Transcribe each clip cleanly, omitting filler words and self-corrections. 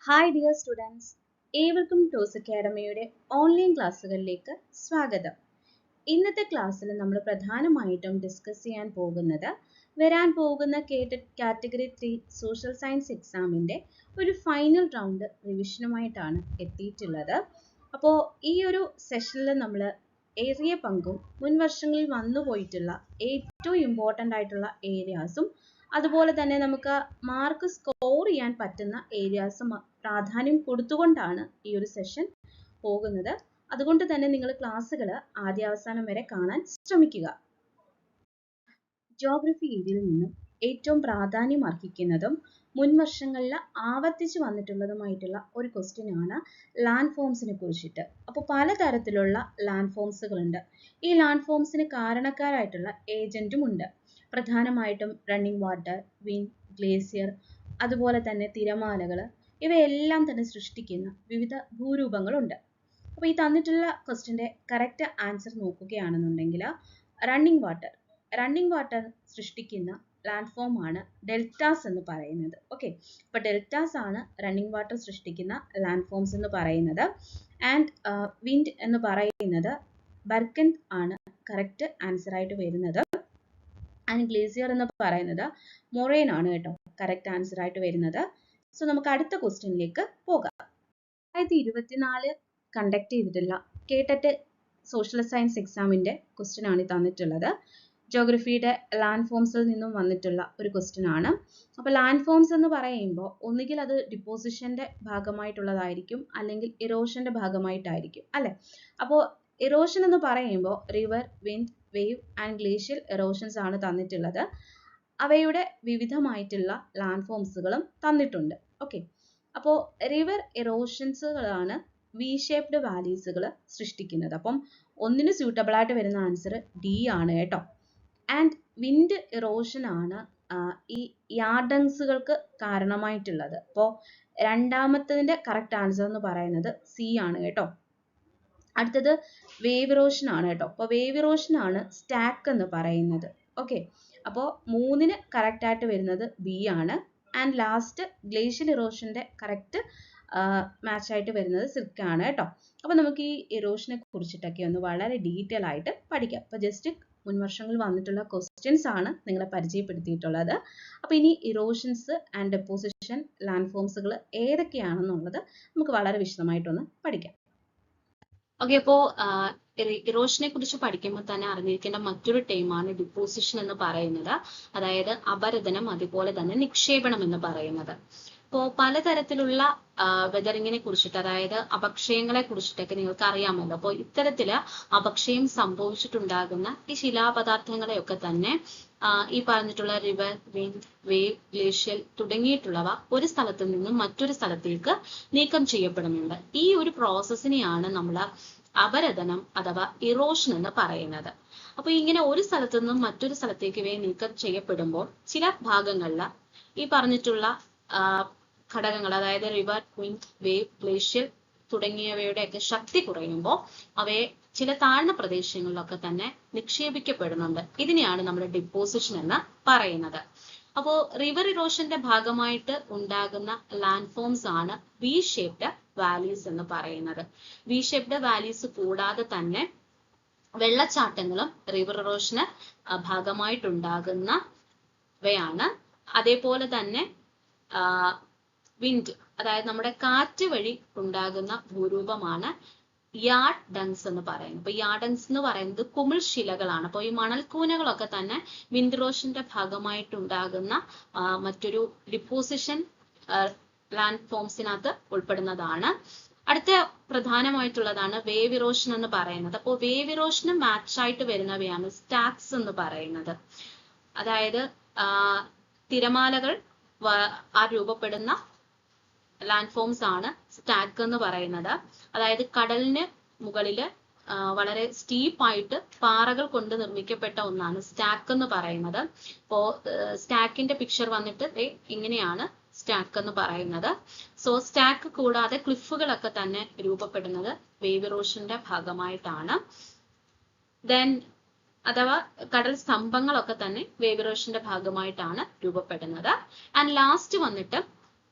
Hi dear students, ഏവർക്കും toss അക്കാഡമിയുടെ online ക്ലാസ്സുകളിലേക്ക് സ്വാഗതം. ഇന്നത്തെ ക്ലാസ്സിൽ നമ്മൾ പ്രധാനമായിട്ടും ഡിസ്കസ് ചെയ്യാൻ പോകുന്നത് വരാൻ പോകുന്ന കാറ്റഗറി 3 സോഷ്യൽ സയൻസ് എക്സാമിൻ്റെ ഒരു ഫൈനൽ റൗണ്ട് റിവിഷനുമായിട്ടാണ് എത്തിയിട്ടുള്ളത്. അപ്പോൾ ഈ ഒരു സെഷനിൽ നമ്മൾ ഏറിയ പങ്കും മുൻ വർഷങ്ങളിൽ വന്നു പോയിട്ടുള്ള ഏറ്റവും ഇമ്പോർട്ടൻ്റ് ആയിട്ടുള്ള ഏരിയാസും അതുപോലെ തന്നെ നമുക്ക് മാർക്ക് സ്കോർ ചെയ്യാൻ പറ്റുന്ന ഏരിയാസും പ്രാധാന്യം കൊടുത്തുകൊണ്ടാണ് ഈ ഒരു സെഷൻ പോകുന്നത്. അതുകൊണ്ട് തന്നെ നിങ്ങൾ ക്ലാസ്സുകൾ ആദ്യാവസാനം വരെ കാണാൻ ശ്രമിക്കുക. ജോഗ്രഫി ഏരിയയിൽ നിന്നും ഏറ്റവും പ്രാധാന്യം അർഹിക്കുന്നതും മുൻ വർഷങ്ങളിൽ ആവർത്തിച്ച് വന്നിട്ടുള്ളതുമായിട്ടുള്ള ഒരു ക്വസ്റ്റ്യൻ ആണ് ലാൻഡ് ഫോംസിനെ കുറിച്ചിട്ട്. അപ്പോൾ പലതരത്തിലുള്ള ലാൻഡ് ഫോംസുകളുണ്ട്. ഈ ലാൻഡ് ഫോംസിന് കാരണക്കാരായിട്ടുള്ള ഏജന്റും ഉണ്ട്. പ്രധാനമായിട്ടും റണ്ണിങ് വാട്ടർ, വിൻഡ്, ഗ്ലേസിയർ, അതുപോലെ തന്നെ തിരമാലകൾ, ഇവയെല്ലാം തന്നെ സൃഷ്ടിക്കുന്ന വിവിധ ഭൂരൂപങ്ങളുണ്ട്. അപ്പോൾ ഈ തന്നിട്ടുള്ള ക്വസ്റ്റ്യൻ്റെ കറക്റ്റ് ആൻസർ നോക്കുകയാണെന്നുണ്ടെങ്കിൽ റണ്ണിങ് വാട്ടർ സൃഷ്ടിക്കുന്ന ലാൻഡ് ഫോം ആണ് ഡെൽറ്റാസ് എന്ന് പറയുന്നത്. ഓക്കെ, അപ്പോൾ ഡെൽറ്റാസ് ആണ് റണ്ണിങ് വാട്ടർ സൃഷ്ടിക്കുന്ന ലാൻഡ് ഫോംസ് എന്ന് പറയുന്നത്. ആൻഡ് വിൻഡ് എന്ന് പറയുന്നത് ബർക്കൻ ആണ് കറക്റ്റ് ആൻസർ ആയിട്ട് വരുന്നത്. ആൻഡ് ഗ്ലേസിയർ എന്ന് പറയുന്നത് മൊറൈൻ ആണ് കേട്ടോ കറക്റ്റ് ആൻസർ ആയിട്ട് വരുന്നത്. സോ നമുക്ക് അടുത്ത ക്വസ്റ്റ്യനിലേക്ക് പോകാം. 2024 കണ്ടക്ട് ചെയ്തിട്ടുള്ള കേട്ടറ്റ് സോഷ്യൽ സയൻസ് എക്സാമിൻ്റെ ക്വസ്റ്റ്യൻ ആണ് തന്നിട്ടുള്ളത്. ജോഗ്രഫിയുടെ ലാൻഡ് ഫോംസിൽ നിന്നും വന്നിട്ടുള്ള ഒരു ക്വസ്റ്റ്യൻ ആണ്. അപ്പോൾ ലാൻഡ് ഫോംസ് എന്ന് പറയുമ്പോൾ ഒന്നുകിൽ അത് ഡിപ്പോസിഷൻ്റെ ഭാഗമായിട്ടുള്ളതായിരിക്കും, അല്ലെങ്കിൽ ഇറോഷൻ്റെ ഭാഗമായിട്ടായിരിക്കും അല്ലേ. അപ്പോൾ ഇറോഷൻ എന്ന് പറയുമ്പോൾ river, wind, wave and glacial erosions ആണ് തന്നിട്ടുള്ളത്. അവയുടെ വിവിധമായിട്ടുള്ള ലാൻഡ് ഫോംസുകളും തന്നിട്ടുണ്ട്. ഓക്കെ, അപ്പോൾ റിവർ ഇറോഷൻസുകളാണ് വി ഷേപ്ഡ് വാലീസുകൾ സൃഷ്ടിക്കുന്നത്. അപ്പം ഒന്നിന് സ്യൂട്ടബിൾ ആയിട്ട് വരുന്ന ആൻസർ ഡി ആണ് കേട്ടോ. ആൻഡ് വിൻഡ് ഇറോഷൻ ആണ് ഈ യാർഡങ്സുകൾക്ക് കാരണമായിട്ടുള്ളത്. അപ്പോൾ രണ്ടാമത്തതിൻ്റെ കറക്റ്റ് ആൻസർ എന്ന് പറയുന്നത് സി ആണ് കേട്ടോ. അടുത്തത് വേവ് ഇറോഷൻ ആണ് കേട്ടോ. അപ്പോൾ വേവ് ഇറോഷൻ ആണ് സ്റ്റാക്ക് എന്ന് പറയുന്നത്. ഓക്കെ, അപ്പോൾ 3ന് കറക്റ്റ് ആയിട്ട് വരുന്നത് ബി ആണ്. ആൻഡ് ലാസ്റ്റ് ഗ്ലേഷ്യൽ ഇറോഷൻ്റെ കറക്റ്റ് മാച്ച് ആയിട്ട് വരുന്നത് സിർക്ക് ആണ് കേട്ടോ. അപ്പോൾ നമുക്ക് ഈ ഇറോഷനെ കുറിച്ചിട്ടൊക്കെ ഒന്ന് വളരെ ഡീറ്റെയിൽ ആയിട്ട് പഠിക്കാം. അപ്പോൾ ജസ്റ്റ് മുൻ വർഷങ്ങളിൽ വന്നിട്ടുള്ള ക്വസ്റ്റ്യൻസ് ആണ് നിങ്ങളെ പരിചയപ്പെടുത്തിയിട്ടുള്ളത്. അപ്പോൾ ഇനി ഇറോഷൻസ് ആൻഡ് ഡെപ്പോസിഷൻ ലാൻഡ് ഫോംസുകൾ ഏതൊക്കെയാണെന്നുള്ളത് നമുക്ക് വളരെ വിശദമായിട്ടൊന്ന് പഠിക്കാം. ഓക്കെ, അപ്പോൾ ഇറോഷനെ കുറിച്ച് പഠിക്കുമ്പോൾ തന്നെ അറിഞ്ഞിരിക്കേണ്ട മറ്റൊരു ടൈമാണ് ഡിപ്പോസിഷൻ എന്ന് പറയുന്നത്. അതായത് അപരദനം, അതുപോലെ തന്നെ നിക്ഷേപണം എന്ന് പറയുന്നത്. അപ്പോൾ പലതരത്തിലുള്ള വെതറിങ്ങിനെ കുറിച്ചിട്ട്, അതായത് അപക്ഷയങ്ങളെ കുറിച്ചിട്ടൊക്കെ നിങ്ങൾക്ക് അറിയാമല്ലോ. അപ്പോൾ ഇത്തരത്തില് അപക്ഷയം സംഭവിച്ചിട്ടുണ്ടാകുന്ന ഈ ശിലാപദാർത്ഥങ്ങളെയൊക്കെ തന്നെ ഈ പറഞ്ഞിട്ടുള്ള റിവർ, വിൻഡ്, വേവ്, ഗ്ലേഷ്യൽ തുടങ്ങിയിട്ടുള്ളവ ഒരു സ്ഥലത്തു നിന്നും മറ്റൊരു സ്ഥലത്തേക്ക് നീക്കം ചെയ്യപ്പെടുന്നുണ്ട്. ഈ ഒരു പ്രോസസ്സിനെയാണ് നമ്മൾ അപരദനം അഥവാ ഇറോഷൻ എന്ന് പറയുന്നത്. അപ്പൊ ഇങ്ങനെ ഒരു സ്ഥലത്തു നിന്നും മറ്റൊരു സ്ഥലത്തേക്ക് ഇവയെ നീക്കം ചെയ്യപ്പെടുമ്പോൾ ചില ഭാഗങ്ങളിൽ ഈ പറഞ്ഞിട്ടുള്ള ഘടകങ്ങൾ, അതായത് റിവർ, വിൻഡ്, വേവ്, ഗ്ലേഷ്യൽ തുടങ്ങിയവയുടെയൊക്കെ ശക്തി കുറയുമ്പോൾ അവയെ ചില താഴ്ന്ന പ്രദേശങ്ങളിലൊക്കെ തന്നെ നിക്ഷേപിക്കപ്പെടുന്നുണ്ട്. ഇതിനെയാണ് നമ്മൾ ഡിപ്പോസിഷൻ എന്ന് പറയുന്നത്. അപ്പോൾ റിവർ ഇറോഷന്റെ ഭാഗമായിട്ട് ഉണ്ടാകുന്ന ലാൻഡ് ഫോംസ് ആണ് വി ഷേപ്ഡ് വാലീസ് എന്ന് പറയുന്നത്. വി ഷേപ്ഡ് വാലീസ് കൂടാതെ തന്നെ വെള്ളച്ചാട്ടങ്ങളും റിവർ ഇറോഷന് ഭാഗമായിട്ടുണ്ടാകുന്നവയാണ്. അതേപോലെ തന്നെ വിൻഡ്, അതായത് നമ്മുടെ കാറ്റ് വഴി ഉണ്ടാകുന്ന ഭൂരൂപമാണ് യാർഡ് ഡങ്സ് എന്ന് പറയുന്നത്. അപ്പൊ യാർഡ് ഡങ്സ് എന്ന് പറയുന്നത് കുമിൾ ശിലകളാണ്. അപ്പോൾ ഈ മണൽക്കൂനകളൊക്കെ തന്നെ വിൻഡ് ഇറോഷന്റെ ഭാഗമായിട്ടുണ്ടാകുന്ന മറ്റൊരു ഡിപ്പോസിഷൻ ലാൻഡ് ഫോംസിനകത്ത് ഉൾപ്പെടുന്നതാണ്. അടുത്ത പ്രധാനമായിട്ടുള്ളതാണ് വേവ് ഇറോഷൻ എന്ന് പറയുന്നത്. അപ്പോൾ വേവ് ഇറോഷന് മാച്ചായിട്ട് വരുന്നവയാണ് സ്റ്റാക്സ് എന്ന് പറയുന്നത്. അതായത് തിരമാലകൾ രൂപപ്പെടുന്ന ലാൻഡ് ഫോംസ് ആണ് സ്റ്റാക്ക് എന്ന് പറയുന്നത്. അതായത് കടലിന് മുകളിൽ വളരെ സ്റ്റീപ്പായിട്ട് പാറകൾ കൊണ്ട് നിർമ്മിക്കപ്പെട്ട ഒന്നാണ് സ്റ്റാക്ക് എന്ന് പറയുന്നത്. അപ്പോൾ സ്റ്റാക്കിന്റെ പിക്ചർ വന്നിട്ട് ഇങ്ങനെയാണ് സ്റ്റാക്ക് എന്ന് പറയുന്നത്. സോ സ്റ്റാക്ക് കൂടാതെ ക്ലിഫുകളൊക്കെ തന്നെ രൂപപ്പെടുന്നത് വേവ് ഇറോഷന്റെ ഭാഗമായിട്ടാണ്. ദെൻ അഥവാ കടൽ സ്തംഭങ്ങളൊക്കെ തന്നെ വേവ് ഇറോഷന്റെ ഭാഗമായിട്ടാണ് രൂപപ്പെടുന്നത്. ആൻഡ് ലാസ്റ്റ് വന്നിട്ട്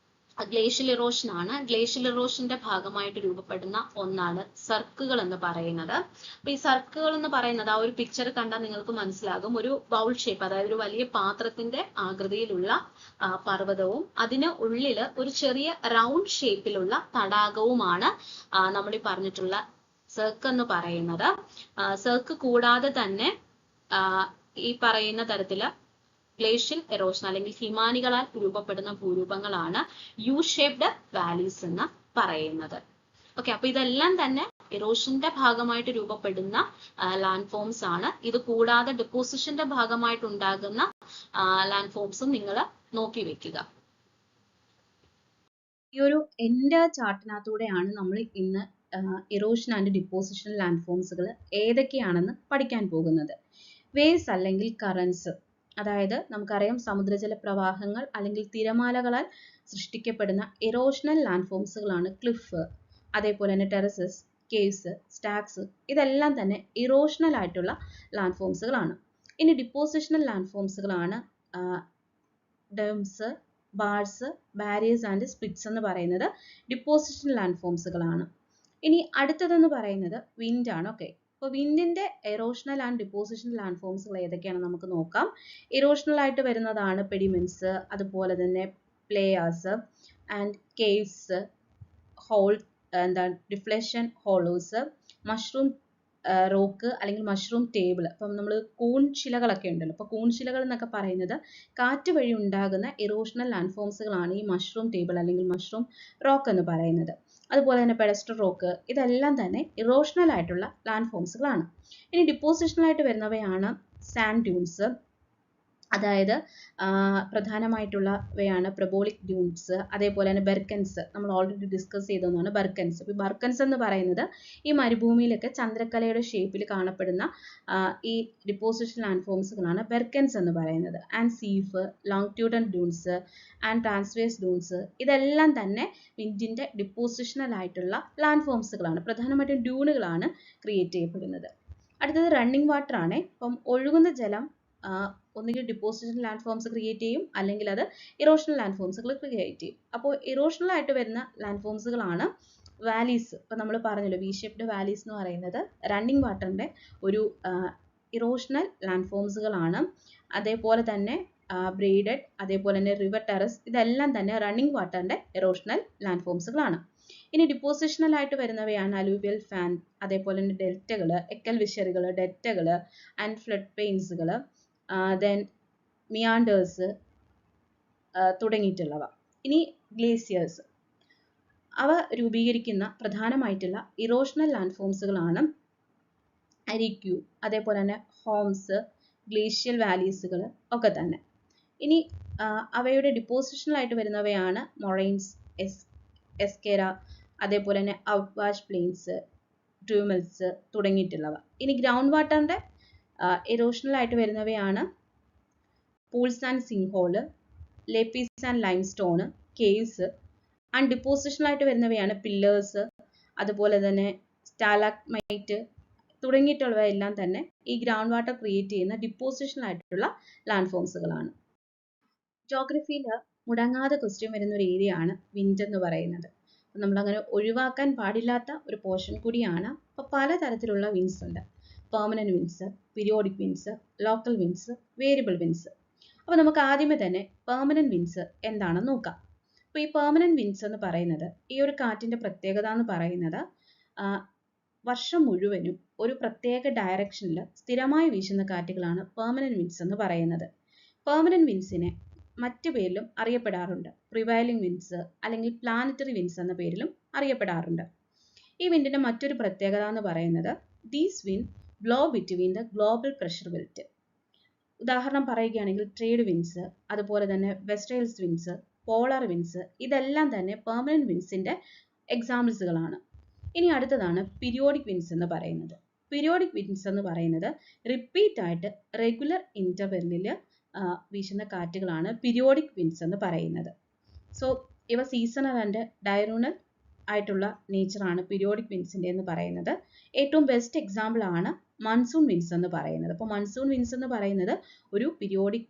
ഗ്ലേഷ്യൽ ഇറോഷൻ ആണ്. ഗ്ലേഷ്യൽ ഇറോഷന്റെ ഭാഗമായിട്ട് രൂപപ്പെടുന്ന ഒന്നാണ് സർക്കുകൾ എന്ന് പറയുന്നത്. അപ്പൊ ഈ സർക്കുകൾ എന്ന് പറയുന്നത് ആ ഒരു പിക്ചർ കണ്ടാൽ നിങ്ങൾക്ക് മനസ്സിലാകും, ഒരു ബൗൾ ഷേപ്പ്, അതായത് ഒരു വലിയ പാത്രത്തിന്റെ ആകൃതിയിലുള്ള പർവ്വതവും അതിന് ഉള്ളിൽ ഒരു ചെറിയ റൗണ്ട് ഷേപ്പിലുള്ള തടാകവുമാണ് നമ്മൾ ഈ പറഞ്ഞിട്ടുള്ള സർക്ക് എന്ന് പറയുന്നത്. സർക്ക് കൂടാതെ തന്നെ ഈ പറയുന്ന തരത്തില് ഗ്ലേഷ്യൽ എറോഷൻ അല്ലെങ്കിൽ ഹിമാനികളാൽ രൂപപ്പെടുന്ന ഭൂരൂപങ്ങളാണ് യു ഷേപ്ഡ് വാലീസ് എന്ന് പറയുന്നത്. ഓക്കെ, അപ്പൊ ഇതെല്ലാം തന്നെ എറോഷന്റെ ഭാഗമായിട്ട് രൂപപ്പെടുന്ന ലാൻഡ് ഫോംസ് ആണ്. ഇത് കൂടാതെ ഡിപ്പോസിഷന്റെ ഭാഗമായിട്ട് ഉണ്ടാകുന്ന ലാൻഡ് ഫോംസും നിങ്ങൾ നോക്കി വെക്കുക. ഈ ഒരു എൻ്റെ ചാർട്ടിനകത്തൂടെയാണ് നമ്മൾ ഇന്ന് എറോഷൻ ആൻഡ് ഡിപ്പോസിഷൻ ലാൻഡ് ഫോംസുകൾ ഏതൊക്കെയാണെന്ന് പഠിക്കാൻ പോകുന്നത്. വേവ്സ് അല്ലെങ്കിൽ കറൻസ്, അതായത് നമുക്കറിയാം സമുദ്രജല പ്രവാഹങ്ങൾ അല്ലെങ്കിൽ തിരമാലകളാൽ സൃഷ്ടിക്കപ്പെടുന്ന എറോഷണൽ ലാൻഡ് ഫോംസുകളാണ് ക്ലിഫ്, അതേപോലെ തന്നെ ടെറസസ്, കേവ്സ്, സ്റ്റാക്സ്. ഇതെല്ലാം തന്നെ ഇറോഷണൽ ആയിട്ടുള്ള ലാൻഡ് ഫോംസുകളാണ്. ഇനി ഡിപ്പോസിഷണൽ ലാൻഡ് ഫോംസുകളാണ് dams, bars, barriers and splits എന്ന് പറയുന്നത് ഡിപ്പോസിഷണൽ ലാൻഡ് ഫോംസുകളാണ്. ഇനി അടുത്തതെന്ന് പറയുന്നത് വിൻഡ് ആണ്. ഓക്കെ, അപ്പോൾ വിൻഡിന്റെ എറോഷണൽ ആൻഡ് ഡിപ്പോസിഷണൽ ലാൻഡ് ഫോംസുകൾ ഏതൊക്കെയാണ് നമുക്ക് നോക്കാം. ഇറോഷണൽ ആയിട്ട് വരുന്നതാണ് പെഡിമെന്റ്സ്, അതുപോലെ തന്നെ playas and caves, deflation hollows, mushroom rock അല്ലെങ്കിൽ മഷ്റൂം ടേബിൾ. അപ്പം നമ്മൾ കൂൺ ശിലകളൊക്കെ ഉണ്ടല്ലോ, അപ്പോൾ കൂൺ ശിലകൾ എന്നൊക്കെ പറയുന്നത് കാറ്റ് വഴി ഉണ്ടാകുന്ന ഇറോഷണൽ ലാൻഡ് ഫോംസുകളാണ് ഈ മഷ്റൂം ടേബിൾ അല്ലെങ്കിൽ മഷ്റൂം റോക്ക് എന്ന് പറയുന്നത്. അതുപോലെ തന്നെ പെഡസ്റ്റർ റോക്ക്, ഇതെല്ലാം തന്നെ ഇറോഷണൽ ആയിട്ടുള്ള ലാൻഡ് ഫോംസുകളാണ്. ഇനി ഡിപ്പോസിഷണൽ ആയിട്ട് വരുന്നവയാണ് സാൻഡ് ഡ്യൂൺസ്, അതായത് പ്രധാനമായിട്ടുള്ളവയാണ് പ്രബോളിക് ഡ്യൂൺസ്, അതേപോലെ തന്നെ ബർക്കൻസ്. നമ്മൾ ഓൾറെഡി ഡിസ്കസ് ചെയ്തതാണ് ബർക്കൻസ്. ഇപ്പോൾ ബർക്കൻസ് എന്ന് പറയുന്നത് ഈ മരുഭൂമിയിലൊക്കെ ചന്ദ്രക്കലയുടെ ഷേപ്പിൽ കാണപ്പെടുന്ന ഈ ഡിപ്പോസിഷൻ ലാൻഡ് ഫോംസുകളാണ് ബർക്കൻസ് എന്ന് പറയുന്നത്. And seif, longitudinal dunes and transverse dunes, ഇതെല്ലാം തന്നെ വിൻഡിന്റെ ഡിപ്പോസിഷണൽ ആയിട്ടുള്ള ലാൻഡ് ഫോംസുകളാണ്. പ്രധാനമായിട്ടും ഡ്യൂണുകളാണ് ക്രിയേറ്റ് ചെയ്യപ്പെടുന്നത്. അടുത്തത് റണ്ണിങ് വാട്ടർ ആണ്. അപ്പം ഒഴുകുന്ന ജലം ഒന്നുകിൽ ഡിപ്പോസിഷൻ ലാൻഡ് ഫോംസ് ക്രിയേറ്റ് ചെയ്യും, അല്ലെങ്കിൽ അത് ഇറോഷണൽ ലാൻഡ് ഫോംസുകൾ ക്രിയേറ്റ് ചെയ്യും. അപ്പോൾ ഇറോഷണൽ ആയിട്ട് വരുന്ന ലാൻഡ് ഫോംസുകളാണ് വാലീസ്. ഇപ്പം നമ്മൾ പറഞ്ഞല്ലോ വി ഷേപ്ഡ് വാലീസ് എന്ന് പറയുന്നത് റണ്ണിങ് വാട്ടറിന്റെ ഒരു ഇറോഷണൽ ലാൻഡ് ഫോംസുകളാണ്. അതേപോലെ തന്നെ ബ്രെയ്ഡഡ്, അതേപോലെ തന്നെ റിവർ ടെറസ്, ഇതെല്ലാം തന്നെ റണ്ണിങ് വാട്ടറിന്റെ ഇറോഷണൽ ലാൻഡ് ഫോംസുകളാണ്. ഇനി ഡിപ്പോസിഷണൽ ആയിട്ട് വരുന്നവയാണ് അലൂവിയൽ ഫാൻ, അതേപോലെ തന്നെ ഡെൽറ്റകൾ, എക്കൽ വിഷറുകൾ, ഡെൽറ്റകൾ ആൻഡ് ഫ്ലഡ് പെയിൻസുകൾ, ദെൻ മിയാൻഡേഴ്സ് തുടങ്ങിയിട്ടുള്ളവ. ഇനി ഗ്ലേസിയേഴ്സ്, അവ രൂപീകരിക്കുന്ന പ്രധാനമായിട്ടുള്ള ഇറോഷണൽ ലാൻഡ് ഫോംസുകളാണ് അരിക്യൂ, അതേപോലെ തന്നെ ഹോംസ്, ഗ്ലേഷ്യൽ വാലീസുകൾ ഒക്കെ തന്നെ. ഇനി അവയുടെ ഡിപ്പോസിഷണൽ ആയിട്ട് വരുന്നവയാണ് മൊറൈൻസ്, എസ്കേര, അതേപോലെ തന്നെ ഔട്ട്വാഷ് പ്ലെയിൻസ്, ട്യൂമൽസ് തുടങ്ങിയിട്ടുള്ളവ. ഇനി ഗ്രൗണ്ട് വാട്ടറിന്റെ ഇറോഷണൽ ആയിട്ട് വരുന്നവയാണ് pools and sinkhole, lapies and limestone, caves. And depositional ആയിട്ട് വരുന്നവയാണ് പില്ലേഴ്സ്, അതുപോലെ തന്നെ സ്റ്റാലാഗ്മൈറ്റ് തുടങ്ങിയിട്ടുള്ളവയെല്ലാം തന്നെ ഈ ഗ്രൗണ്ട് വാട്ടർ ക്രിയേറ്റ് ചെയ്യുന്ന ഡിപ്പോസിഷണൽ ആയിട്ടുള്ള ലാൻഡ് ഫോംസുകളാണ്. ജോഗ്രഫിയിൽ മുടങ്ങാതെ ക്വസ്റ്റ്യൻ വരുന്ന ഒരു ഏരിയ ആണ് വിൻഡ് എന്ന് പറയുന്നത്. നമ്മളങ്ങനെ ഒഴിവാക്കാൻ പാടില്ലാത്ത ഒരു പോർഷൻ കൂടിയാണ്. അപ്പോൾ പലതരത്തിലുള്ള വിൻഡ്സ് ഉണ്ട്. Permanent winds, periodic winds, local winds, variable winds. അപ്പോൾ നമുക്ക് ആദ്യമേ തന്നെ പെർമനന്റ് വിൻഡ്സ് എന്താണെന്ന് നോക്കാം. അപ്പോൾ ഈ പെർമനന്റ് വിൻഡ്സ് എന്ന് പറയുന്നത്, ഈ ഒരു കാറ്റിന്റെ പ്രത്യേകത എന്ന് പറയുന്നത് വർഷം മുഴുവനും ഒരു പ്രത്യേക ഡയറക്ഷനിൽ സ്ഥിരമായി വീശുന്ന കാറ്റുകളാണ് പെർമനന്റ് വിൻഡ്സ് എന്ന് പറയുന്നത്. പെർമനന്റ് വിൻഡ്സിനെ മറ്റു പേരിലും അറിയപ്പെടാറുണ്ട്. പ്രിവൈലിംഗ് വിൻഡ്സ് അല്ലെങ്കിൽ പ്ലാനറ്ററി വിൻഡ്സ് എന്ന പേരിലും അറിയപ്പെടാറുണ്ട്. ഈ വിൻഡിന്റെ മറ്റൊരു പ്രത്യേകത എന്ന് പറയുന്നത് these wind blow between the global pressure belt. ഉദാഹരണം പറയുകയാണെങ്കിൽ ട്രേഡ് വിൻഡ്സ്, അതുപോലെ തന്നെ വെസ്റ്റേഴ്സ് വിൻഡ്സ്, പോളാർ വിൻഡ്സ്, ഇതെല്ലാം തന്നെ പെർമനന്റ് വിൻഡ്സിന്റെ എക്സാമ്പിൾസുകളാണ്. ഇനി അടുത്തതാണ് പീരിയോഡിക് വിൻഡ്സ് എന്ന് പറയുന്നത്. പീരിയോഡിക് വിൻഡ്സ് എന്ന് പറയുന്നത് റിപ്പീറ്റ് ആയിട്ട് റെഗുലർ ഇന്റർവെല്ലിൽ വീശുന്ന കാറ്റുകളാണ് പീരിയോഡിക് വിൻഡ്സ് എന്ന് പറയുന്നത്. സോ ഇവ സീസണൽ ആൻഡ് ഡയറൂണൽ ആയിട്ടുള്ള നേച്ചറാണ് പീരിയോഡിക് വിൻഡ്സിന്റെ എന്ന് പറയുന്നത്. ഏറ്റവും ബെസ്റ്റ് എക്സാമ്പിൾ ആണ് മൺസൂൺ വിൻഡ്സ് എന്ന് പറയുന്നത്. അപ്പോൾ മൺസൂൺ വിൻഡ്സ് എന്ന് പറയുന്നത് ഒരു പീരിയോഡിക്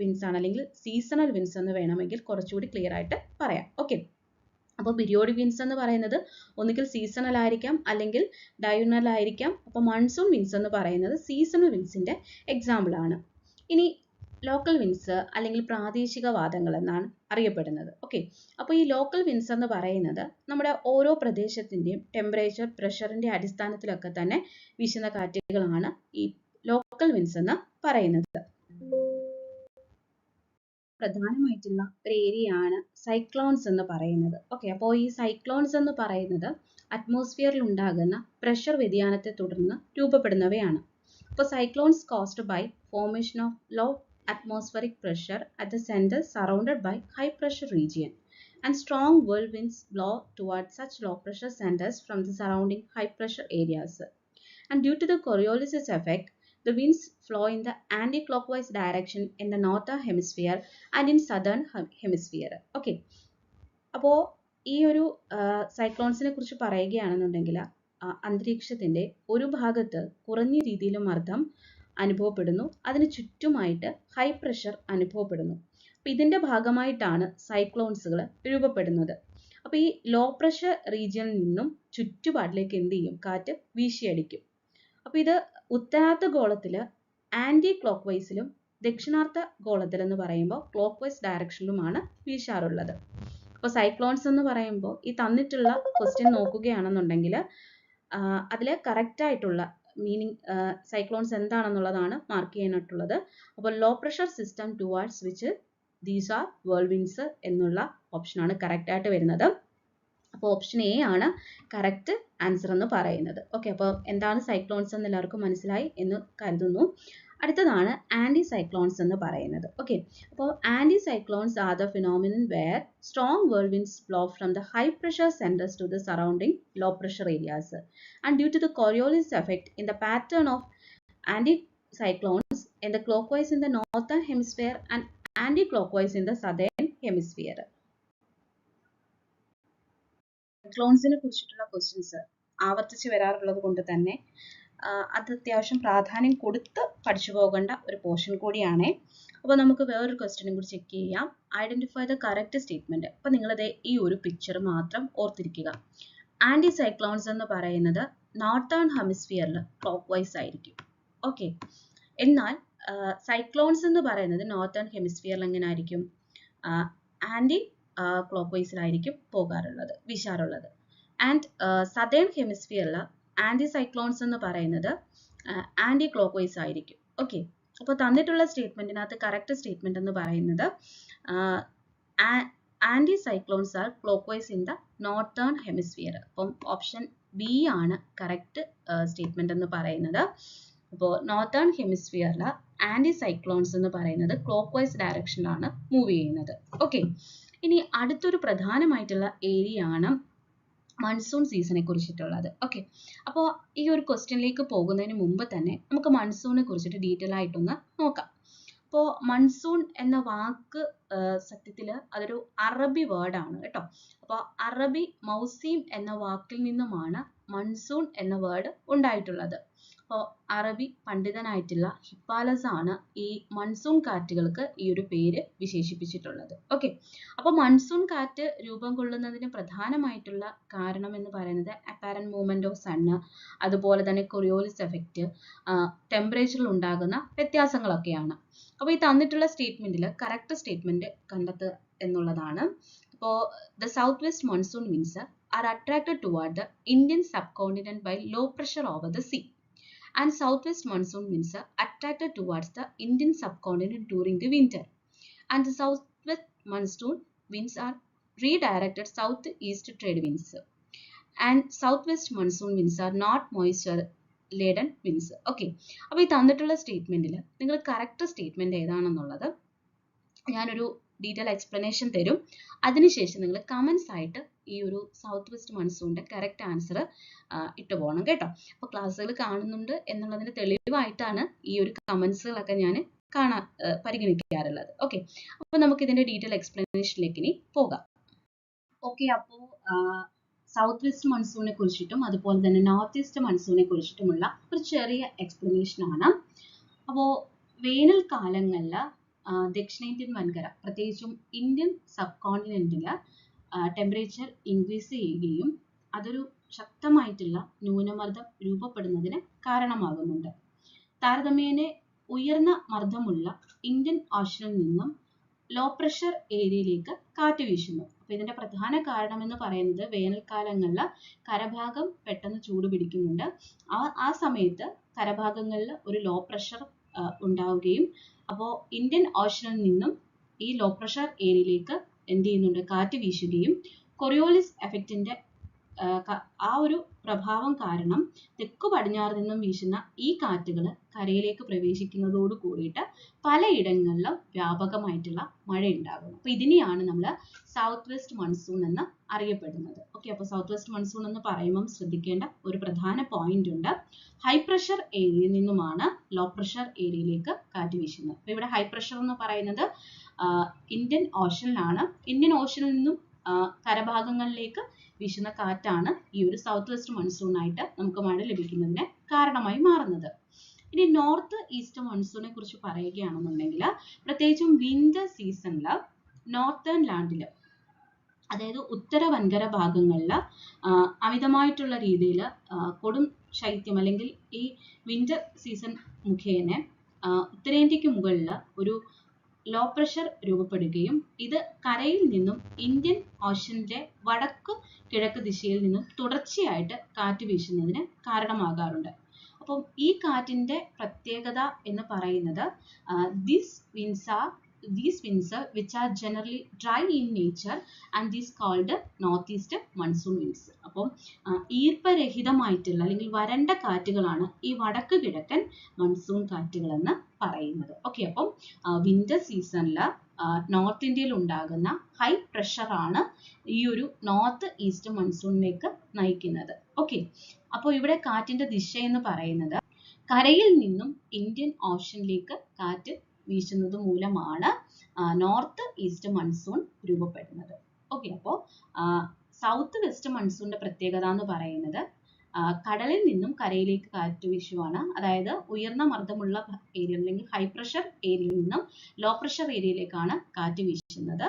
വിൻസ് ആണ്, അല്ലെങ്കിൽ സീസണൽ വിൻസ് എന്ന് വേണമെങ്കിൽ കുറച്ചുകൂടി ക്ലിയർ ആയിട്ട് പറയാം. ഓക്കെ, അപ്പോൾ പീരിയോഡിക് വിൻസ് എന്ന് പറയുന്നത് ഒന്നുകിൽ സീസണൽ ആയിരിക്കാം അല്ലെങ്കിൽ ഡയurnal ആയിരിക്കാം. അപ്പോൾ മൺസൂൺ വിൻസ് എന്ന് പറയുന്നത് സീസണൽ വിൻസിന്റെ എക്സാമ്പിൾ ആണ്. ഇനി ലോക്കൽ വിൻസ് അല്ലെങ്കിൽ പ്രാദേശിക വാദങ്ങൾ എന്നാണ് അറിയപ്പെടുന്നത്. ഓക്കെ, അപ്പോൾ ഈ ലോക്കൽ വിൻസ് എന്ന് പറയുന്നത് നമ്മുടെ ഓരോ പ്രദേശത്തിന്റെയും ടെമ്പറേച്ചർ, പ്രഷറിന്റെ അടിസ്ഥാനത്തിലൊക്കെ തന്നെ വീശുന്ന കാറ്റുകളാണ് ഈ ലോക്കൽ വിൻസ് എന്ന് പറയുന്നത്. പ്രധാനമായിട്ടുള്ള ഒരു ഏരിയ ആണ് സൈക്ലോൺസ് എന്ന് പറയുന്നത്. ഓക്കെ, അപ്പോൾ ഈ സൈക്ലോൺസ് എന്ന് പറയുന്നത് അറ്റ്മോസ്ഫിയറിൽ ഉണ്ടാകുന്ന പ്രഷർ വ്യതിയാനത്തെ തുടർന്ന് രൂപപ്പെടുന്നവയാണ്. അപ്പോൾ cyclones caused by formation of low atmospheric pressure at the center surrounded by high pressure region, and strong whirlwinds blow towards such low pressure centers from the surrounding high pressure areas. And due to the Coriolis effect, the winds flow in the anti-clockwise direction in the northern hemisphere and in southern hemisphere. Okay, അപ്പോൾ ഈ ഒരു സൈക്ലോൺസിനെ കുറിച്ച് പറയുകയാണെന്നുണ്ടെങ്കിൽ അന്തരീക്ഷത്തിന്റെ ഒരു ഭാഗത്ത് കുറഞ്ഞ രീതിയിൽ മർദ്ദം അനുഭവപ്പെടുന്നു, അതിന് ചുറ്റുമായിട്ട് ഹൈ പ്രഷർ അനുഭവപ്പെടുന്നു. അപ്പോൾ ഇതിന്റെ ഭാഗമായിട്ടാണ് സൈക്ലോൺസുകൾ രൂപപ്പെടുന്നത്. അപ്പോൾ ഈ ലോ പ്രഷർ റീജിയനിൽ നിന്നും ചുറ്റുപാടിലേക്ക് എന്ത് ചെയ്യും, കാറ്റ് വീശിയടിക്കും. അപ്പോൾ ഇത് ഉത്തരാർദ്ധ ഗോളത്തിൽ ആന്റി ക്ലോക്ക് വൈസിലും ദക്ഷിണാർദ്ധ ഗോളത്തിൽ എന്ന് പറയുമ്പോൾ ക്ലോക്ക് വൈസ് ഡയറക്ഷനിലുമാണ് വീശാറുള്ളത്. അപ്പോൾ സൈക്ലോൺസ് എന്ന് പറയുമ്പോൾ ഈ തന്നിട്ടുള്ള ക്വസ്റ്റ്യൻ നോക്കുകയാണെന്നുണ്ടെങ്കിൽ അതിൽ കറക്റ്റ് ആയിട്ടുള്ള മീനിങ് സൈക്ലോൺസ് എന്താണെന്നുള്ളതാണ് മാർക്ക് ചെയ്യാനായിട്ടുള്ളത്. അപ്പോൾ low pressure system towards which these are whirlwinds എന്നുള്ള ഓപ്ഷനാണ് കറക്റ്റ് ആയിട്ട് വരുന്നത്. അപ്പോൾ ഓപ്ഷൻ എ ആണ് കറക്റ്റ് ആൻസർ എന്ന് പറയുന്നത്. ഓക്കെ, അപ്പോൾ എന്താണ് സൈക്ലോൺസ് എന്ന് എല്ലാവർക്കും മനസ്സിലായി എന്ന് കരുതുന്നു. അടുത്തതാണ് ആന്റി സൈക്ലോൺസ് എന്ന് പറയുന്നത്. ഓക്കെ, അപ്പോൾ anticyclones are the phenomenon where strong whirlwinds blow from the high pressure centers to the surrounding low pressure areas, and due to the Coriolis effect in the pattern of anti-cyclones in the clockwise in the northern hemisphere and anti-clockwise in the southern hemisphere. സൈക്ലോൺസിനെ കുറിച്ചിട്ടുള്ള questions ആവർത്തിച്ച് വരാറുള്ളത് കൊണ്ട് തന്നെ അത് അത്യാവശ്യം പ്രാധാന്യം കൊടുത്ത് പഠിച്ചു പോകേണ്ട ഒരു പോർഷൻ കൂടിയാണ്. അപ്പോൾ നമുക്ക് വേറൊരു ക്വസ്റ്റ്യനും കൂടി ചെക്ക് ചെയ്യാം. Identify the correct statement. അപ്പോൾ നിങ്ങളത് ഈ ഒരു പിക്ചർ മാത്രം ഓർത്തിരിക്കുക. ആന്റി സൈക്ലോൺസ് എന്ന് പറയുന്നത് നോർത്തേൺ ഹെമിസ്ഫിയറിൽ ക്ലോക്ക് വൈസ് ആയിരിക്കും. ഓക്കെ, എന്നാൽ സൈക്ലോൺസ് എന്ന് പറയുന്നത് നോർത്തേൺ ഹെമിസ്ഫിയറിൽ എങ്ങനെ ആയിരിക്കും, ആന്റി ക്ലോക്ക് വൈസിലായിരിക്കും പോകാറുള്ളത്, വീശാറുള്ളത്. ആൻഡ് സദേൺ ഹെമിസ്ഫിയറിൽ ആന്റി സൈക്ലോൺസ് എന്ന് പറയുന്നത് ആന്റി ക്ലോക്ക് വൈസ് ആയിരിക്കും. ഓക്കെ, അപ്പോൾ തന്നിട്ടുള്ള സ്റ്റേറ്റ്മെന്റിനകത്ത് കറക്റ്റ് സ്റ്റേറ്റ്മെന്റ് എന്ന് പറയുന്നത് anticyclones are clockwise in the northern hemisphere. അപ്പം ഓപ്ഷൻ ബി ആണ് കറക്റ്റ് സ്റ്റേറ്റ്മെന്റ് എന്ന് പറയുന്നത്. അപ്പോൾ നോർത്തേൺ ഹെമിസ്ഫിയറിൽ ആന്റി സൈക്ലോൺസ് എന്ന് പറയുന്നത് ക്ലോക്ക് വൈസ് ഡയറക്ഷനിലാണ് മൂവ് ചെയ്യുന്നത്. ഓക്കെ, ഇനി അടുത്തൊരു പ്രധാനമായിട്ടുള്ള ഏരിയ ആണ് മൺസൂൺ സീസണെ കുറിച്ചിട്ടുള്ളത്. ഓക്കെ, അപ്പോൾ ഈ ഒരു ക്വസ്റ്റ്യനിലേക്ക് പോകുന്നതിന് മുമ്പ് തന്നെ നമുക്ക് മൺസൂണിനെ കുറിച്ചിട്ട് ഡീറ്റെയിൽ ആയിട്ടൊന്ന് നോക്കാം. അപ്പോൾ മൺസൂൺ എന്ന വാക്ക് സത്യത്തിൽ അതൊരു അറബി വേർഡാണ് കേട്ടോ. അപ്പോൾ അറബി മൗസീം എന്ന വാക്കിൽ നിന്നുമാണ് മൺസൂൺ എന്ന വേർഡ് ഉണ്ടായിട്ടുള്ളത്. അപ്പോൾ അറബി പണ്ഡിതനായിട്ടുള്ള ഹിപ്പാലസ് ആണ് ഈ മൺസൂൺ കാറ്റുകൾക്ക് ഈ ഒരു പേര് വിശേഷിപ്പിച്ചിട്ടുള്ളത്. ഓക്കെ, അപ്പോൾ മൺസൂൺ കാറ്റ് രൂപം കൊള്ളുന്നതിന് പ്രധാനമായിട്ടുള്ള കാരണം എന്ന് പറയുന്നത് അപ്പാരന്റ് മൂവ്മെന്റ് ഓഫ് സണ്ണ്, അതുപോലെ തന്നെ കൊറിയോളിസ് എഫക്റ്റ്, ടെമ്പറേച്ചറിൽ ഉണ്ടാകുന്ന വ്യത്യാസങ്ങളൊക്കെയാണ്. അപ്പോൾ ഈ തന്നിട്ടുള്ള സ്റ്റേറ്റ്മെന്റിൽ കറക്റ്റ് സ്റ്റേറ്റ്മെന്റ് കണ്ടെത്തുക എന്നുള്ളതാണ്. അപ്പോൾ the south west monsoon winds are attracted toward the Indian subcontinent by low pressure over the sea, and southwest monsoon winds are attracted towards the Indian subcontinent during the winter, and the southwest monsoon winds are redirected southeast trade winds, and southwest monsoon winds are not moisture laden winds. Okay, അപ്പോൾ ഈ തന്നിട്ടുള്ള സ്റ്റേറ്റ്മെന്റിൽ നിങ്ങൾ correct statement ഏതാണെന്നുള്ളത് ഞാനൊരു detail explanation തരും. അതിനുശേഷം നിങ്ങൾ comments ആയിട്ട് ഈ ഒരു സൗത്ത് വെസ്റ്റ് മൺസൂണിന്റെ കറക്റ്റ് ആൻസർ ഇട്ട് പോകണം കേട്ടോ. അപ്പോൾ ക്ലാസ്സുകൾ കാണുന്നുണ്ട് എന്നുള്ളതിന്റെ തെളിവായിട്ടാണ് ഈ ഒരു കമന്റ്സുകളൊക്കെ ഞാൻ പരിഗണിക്കാറുള്ളത്. ഓക്കെ, അപ്പോൾ നമുക്ക് ഇതിന്റെ ഡീറ്റെയിൽ എക്സ്പ്ലനേഷനിലേക്ക് ഇനി പോകാം. ഓക്കെ, അപ്പോൾ സൗത്ത് വെസ്റ്റ് മൺസൂണിനെ കുറിച്ചിട്ടും അതുപോലെ തന്നെ നോർത്ത് ഈസ്റ്റ് മൺസൂണിനെ കുറിച്ചിട്ടുമുള്ള ഒരു ചെറിയ എക്സ്പ്ലനേഷൻ ആണ്. അപ്പോൾ വേനൽക്കാലങ്ങളിൽ ദക്ഷിണേന്ത്യൻ വൻകര പ്രത്യേകിച്ചും ഇന്ത്യൻ സബ് കോണ്ടിനെന്റിൽ ടെമ്പറേച്ചർ ഇൻക്രീസ് ചെയ്യുകയും അതൊരു ശക്തമായിട്ടുള്ള ന്യൂനമർദ്ദം രൂപപ്പെടുന്നതിന് കാരണമാകുന്നുണ്ട്. താരതമ്യേന ഉയർന്ന മർദ്ദമുള്ള ഇന്ത്യൻ ഓഷനിൽ നിന്നും ലോ പ്രഷർ ഏരിയയിലേക്ക് കാറ്റ് വീശുന്നു. അപ്പൊ ഇതിന്റെ പ്രധാന കാരണം എന്ന് പറയുന്നത് വേനൽക്കാലങ്ങളിൽ കരഭാഗം പെട്ടെന്ന് ചൂട് പിടിക്കുന്നുണ്ട്. ആ സമയത്ത് കരഭാഗങ്ങളിൽ ഒരു ലോ പ്രഷർ ഉണ്ടാവുകയും അപ്പോൾ ഇന്ത്യൻ ഓഷനിൽ നിന്നും ഈ ലോ പ്രഷർ ഏരിയയിലേക്ക് എന്ത് ചെയ്യുന്നുണ്ട്, കാറ്റ് വീശുകയും കൊറിയോളിസ് എഫക്റ്റിന്റെ ആ ഒരു പ്രഭാവം കാരണം തെക്കു പടിഞ്ഞാറ് നിന്നും വീശുന്ന ഈ കാറ്റുകൾ കരയിലേക്ക് പ്രവേശിക്കുന്നതോട് കൂടിയിട്ട് പലയിടങ്ങളിലും വ്യാപകമായിട്ടുള്ള മഴ ഉണ്ടാകുന്നു. അപ്പൊ ഇതിനെയാണ് നമ്മൾ സൗത്ത് വെസ്റ്റ് മൺസൂൺ എന്ന് അറിയപ്പെടുന്നത്. ഓക്കെ, അപ്പോൾ സൗത്ത് വെസ്റ്റ് മൺസൂൺ എന്ന് പറയുമ്പം ശ്രദ്ധിക്കേണ്ട ഒരു പ്രധാന പോയിന്റ് ഉണ്ട്. ഹൈ പ്രഷർ ഏരിയയിൽ നിന്നുമാണ് ലോ പ്രഷർ ഏരിയയിലേക്ക് കാറ്റ് വീശുന്നത്. അപ്പൊ ഇവിടെ ഹൈ പ്രഷർ എന്ന് പറയുന്നത് ഇന്ത്യൻ ഓഷനിലാണ്. ഇന്ത്യൻ ഓഷനിൽ നിന്നും കരഭാഗങ്ങളിലേക്ക് വീശുന്ന കാറ്റാണ് ഈ ഒരു സൗത്ത് വെസ്റ്റ് മൺസൂൺ ആയിട്ട് നമുക്ക് മഴ ലഭിക്കുന്നതിന് കാരണമായി മാറുന്നത്. ഇനി നോർത്ത് ഈസ്റ്റ് മൺസൂണിനെ കുറിച്ച് പറയുകയാണെന്നുണ്ടെങ്കിൽ പ്രത്യേകിച്ചും വിന്റർ സീസണിൽ നോർത്തേൺ ലാൻഡിൽ, അതായത് ഉത്തര വൻകര ഭാഗങ്ങളിൽ അമിതമായിട്ടുള്ള രീതിയിൽ കൊടും ശൈത്യം അല്ലെങ്കിൽ ഈ വിന്റർ സീസൺ മുഖേന ഉത്തരേന്ത്യക്ക് മുകളിൽ ഒരു ലോ പ്രഷർ രൂപപ്പെടുകയും ഇത് കരയിൽ നിന്നും ഇന്ത്യൻ ഓഷന്റെ വടക്ക് കിഴക്ക് ദിശയിൽ നിന്നും തുടർച്ചയായിട്ട് കാറ്റ് വീശുന്നതിന് കാരണമാകാറുണ്ട്. അപ്പം ഈ കാറ്റിന്റെ പ്രത്യേകത എന്ന് പറയുന്നത് these winds which are generally dry in nature and these called northeast monsoon winds. അപ്പം ഈർപ്പരഹിതമായിട്ടുള്ള അല്ലെങ്കിൽ വരണ്ട കാറ്റുകളാണ് ഈ വടക്ക് കിഴക്കൻ മൺസൂൺ കാറ്റുകൾ എന്ന് പറയുന്നത്. ഓക്കെ, അപ്പം വിന്റർ സീസണിൽ നോർത്ത് ഇന്ത്യയിൽ ഉണ്ടാകുന്ന ഹൈ പ്രഷർ ആണ് ഈ ഒരു നോർത്ത് ഈസ്റ്റ് മൺസൂണിലേക്ക് നയിക്കുന്നത്. ഓക്കെ, അപ്പോൾ ഇവിടെ കാറ്റിന്റെ ദിശ എന്ന് പറയുന്നത് കരയിൽ നിന്നും ഇന്ത്യൻ ഓഷനിലേക്ക് കാറ്റ് വീശുന്നത് മൂലമാണ് നോർത്ത് ഈസ്റ്റ് മൺസൂൺ രൂപപ്പെടുന്നത്. ഓക്കെ, അപ്പോൾ സൗത്ത് വെസ്റ്റ് മൺസൂണിന്റെ പ്രത്യേകത എന്ന് പറയുന്നത് കടലിൽ നിന്നും കരയിലേക്ക് കാറ്റ് വീശുവാണ്. അതായത് ഉയർന്ന മർദ്ദമുള്ള ഏരിയ അല്ലെങ്കിൽ ഹൈ പ്രഷർ ഏരിയയിൽ നിന്നും ലോ പ്രഷർ ഏരിയയിലേക്കാണ് കാറ്റ് വീശുന്നത്.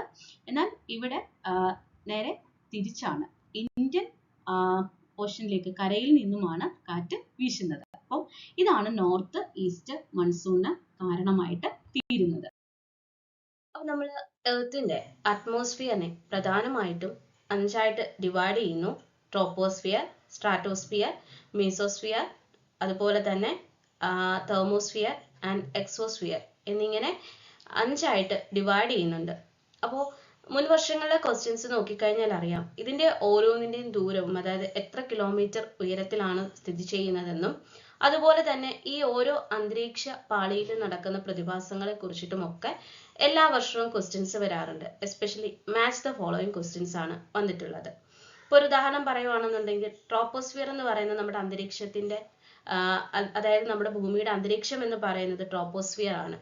എന്നാൽ ഇവിടെ നേരെ തിരിച്ചാണ്, ഇന്ത്യൻ ഓഷനിലേക്ക് കരയിൽ നിന്നുമാണ് കാറ്റ് വീശുന്നത്. അപ്പോൾ ഇതാണ് നോർത്ത് ഈസ്റ്റ് മൺസൂണിന് കാരണമായിട്ട് തീരുന്നത്. അപ്പോൾ നമ്മൾ എർത്തിന്റെ അറ്റ്മോസ്ഫിയറിനെ പ്രധാനമായിട്ടും 5ആയിട്ട് ഡിവൈഡ് ചെയ്യുന്നു. ട്രോപ്പോസ്ഫിയർ, സ്ട്രാറ്റോസ്ഫിയർ, മീസോസ്ഫിയർ, അതുപോലെ തന്നെ തെർമോസ്ഫിയർ ആൻഡ് എക്സോസ്ഫിയർ എന്നിങ്ങനെ 5ആയിട്ട് ഡിവൈഡ് ചെയ്യുന്നുണ്ട്. അപ്പോൾ മുൻ വർഷങ്ങളിലെ ക്വസ്റ്റ്യൻസ് നോക്കിക്കഴിഞ്ഞാൽ അറിയാം ഇതിന്റെ ഓരോന്നിന്റെയും ദൂരവും, അതായത് എത്ര കിലോമീറ്റർ ഉയരത്തിലാണ് സ്ഥിതി ചെയ്യുന്നതെന്നും അതുപോലെ തന്നെ ഈ ഓരോ അന്തരീക്ഷ പാളിയിൽ നടക്കുന്ന പ്രതിഭാസങ്ങളെ കുറിച്ചിട്ടുമൊക്കെ എല്ലാ വർഷവും ക്വസ്റ്റ്യൻസ് വരാറുണ്ട്. Especially match the following questions ആണ് വന്നിട്ടുള്ളത്. ഇപ്പോൾ ഒരു ഉദാഹരണം പറയുവാണെന്നുണ്ടെങ്കിൽ ട്രോപ്പോസ്ഫിയർ എന്ന് പറയുന്നത് നമ്മുടെ അന്തരീക്ഷത്തിന്റെ അതായത് നമ്മുടെ ഭൂമിയുടെ അന്തരീക്ഷം എന്ന് പറയുന്നത് ട്രോപ്പോസ്ഫിയർ ആണ്.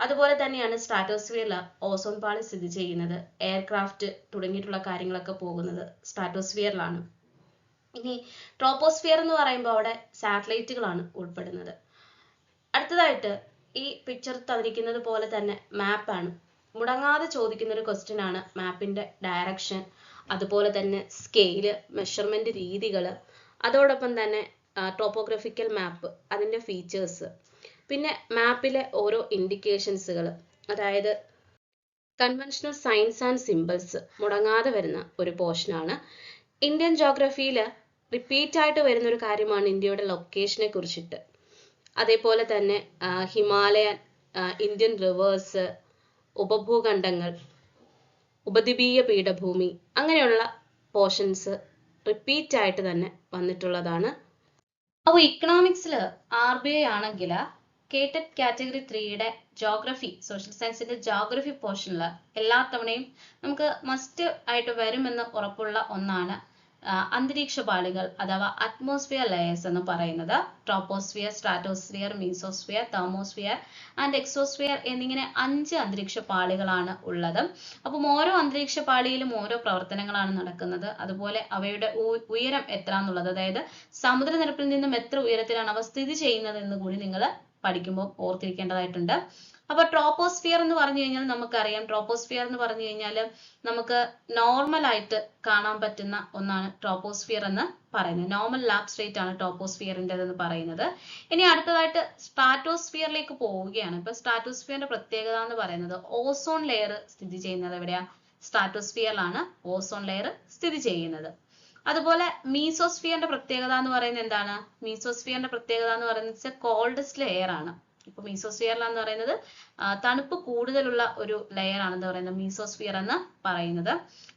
അതുപോലെ തന്നെയാണ് സ്ട്രാറ്റോസ്ഫിയറിൽ ഓസോൺ പാളി സ്ഥിതി ചെയ്യുന്നത്. എയർക്രാഫ്റ്റ് തുടങ്ങിയിട്ടുള്ള കാര്യങ്ങളൊക്കെ പോകുന്നത് സ്ട്രാറ്റോസ്ഫിയറിലാണ്. ഇനി ട്രോപ്പോസ്ഫിയർ എന്ന് പറയുമ്പോൾ അവിടെ സാറ്റലൈറ്റുകളാണ് ഉൾപ്പെടുന്നത്. അടുത്തതായിട്ട് ഈ പിക്ചർ തന്നിരിക്കുന്നത് പോലെ തന്നെ മാപ്പാണ്. മുടങ്ങാതെ ചോദിക്കുന്ന ഒരു ക്വസ്റ്റ്യൻ ആണ് മാപ്പിന്റെ ഡയറക്ഷൻ, അതുപോലെ തന്നെ സ്കെയില്, മെഷർമെന്റ് രീതികൾ, അതോടൊപ്പം തന്നെ ടോപ്പോഗ്രഫിക്കൽ മാപ്പ് അതിന്റെ ഫീച്ചേഴ്സ്, പിന്നെ മാപ്പിലെ ഓരോ ഇൻഡിക്കേഷൻസുകൾ, അതായത് കൺവെൻഷണൽ സൈൻസ് ആൻഡ് സിമ്പിൾസ് മുടങ്ങാതെ വരുന്ന ഒരു പോർഷനാണ്. ഇന്ത്യൻ ജോഗ്രഫിയിൽ റിപ്പീറ്റ് ആയിട്ട് വരുന്ന ഒരു കാര്യമാണ് ഇന്ത്യയുടെ ലൊക്കേഷനെ കുറിച്ചിട്ട്. അതേപോലെ തന്നെ ഹിമാലയൻ, ഇന്ത്യൻ റിവേഴ്സ്, ഉപഭൂഖണ്ഡങ്ങൾ, ഉപദ്വീപീയ പീഠഭൂമി, അങ്ങനെയുള്ള പോർഷൻസ് റിപ്പീറ്റ് ആയിട്ട് തന്നെ വന്നിട്ടുള്ളതാണ്. അപ്പോൾ ഇക്കണോമിക്സിൽ RBI ആണെങ്കിൽ കേട്ടറ്റ് കാറ്റഗറി 3യുടെ ജോഗ്രഫി, സോഷ്യൽ സയൻസിന്റെ ജോഗ്രഫി പോർഷനിൽ എല്ലാ തവണയും നമുക്ക് മസ്റ്റ് ആയിട്ട് വരുമെന്ന് ഉറപ്പുള്ള ഒന്നാണ് അന്തരീക്ഷ പാളികൾ അഥവാ അറ്റ്മോസ്ഫിയർ ലെയേഴ്സ് എന്ന് പറയുന്നത്. Troposphere, stratosphere, mesosphere, thermosphere and exosphere എന്നിങ്ങനെ 5 അന്തരീക്ഷ പാളികളാണ് ഉള്ളത്. അപ്പം ഓരോ അന്തരീക്ഷ പാളിയിലും ഓരോ പ്രവർത്തനങ്ങളാണ് നടക്കുന്നത്. അതുപോലെ അവയുടെ ഉയരം എത്ര എന്നുള്ളത്, അതായത് സമുദ്രനിരപ്പിൽ നിന്നും എത്ര ഉയരത്തിലാണ് അവ സ്ഥിതി ചെയ്യുന്നത് എന്ന് കൂടി നിങ്ങൾ പഠിക്കുമ്പോൾ ഓർത്തിരിക്കേണ്ടതായിട്ടുണ്ട്. അപ്പൊ ട്രോപ്പോസ്ഫിയർ എന്ന് പറഞ്ഞു കഴിഞ്ഞാൽ നമുക്കറിയാം, ട്രോപ്പോസ്ഫിയർ എന്ന് പറഞ്ഞു കഴിഞ്ഞാൽ നമുക്ക് നോർമൽ ആയിട്ട് കാണാൻ പറ്റുന്ന ഒന്നാണ് ട്രോപ്പോസ്ഫിയർ എന്ന് പറയുന്നത്. നോർമൽ ലാബ് സ്റ്റേറ്റ് ആണ് ട്രോപ്പോസ്ഫിയറിൻ്റെത് എന്ന് പറയുന്നത്. ഇനി അടുത്തതായിട്ട് സ്ട്രാറ്റോസ്ഫിയറിലേക്ക് പോവുകയാണ്. ഇപ്പൊ സ്ട്രാറ്റോസ്ഫിയറിന്റെ പ്രത്യേകത എന്ന് പറയുന്നത് ഓസോൺ ലെയർ സ്ഥിതി ചെയ്യുന്നത് എവിടെയാ? സ്ട്രാറ്റോസ്ഫിയറിലാണ് ഓസോൺ ലെയർ സ്ഥിതി ചെയ്യുന്നത്. അതുപോലെ മീസോസ്ഫിയറിന്റെ പ്രത്യേകത എന്ന് പറയുന്നത് എന്താണ്? മീസോസ്ഫിയറിന്റെ പ്രത്യേകത എന്ന് പറയുന്നത് കോൾഡസ്റ്റ് ലെയർ ആണ്. ഇപ്പൊ മീസോസ്ഫിയർ എന്ന് പറയുന്നത് തണുപ്പ് കൂടുതലുള്ള ഒരു ലെയർ ആണെന്ന് പറയുന്നത് മീസോസ്ഫിയർ എന്ന് പറയുന്നത്.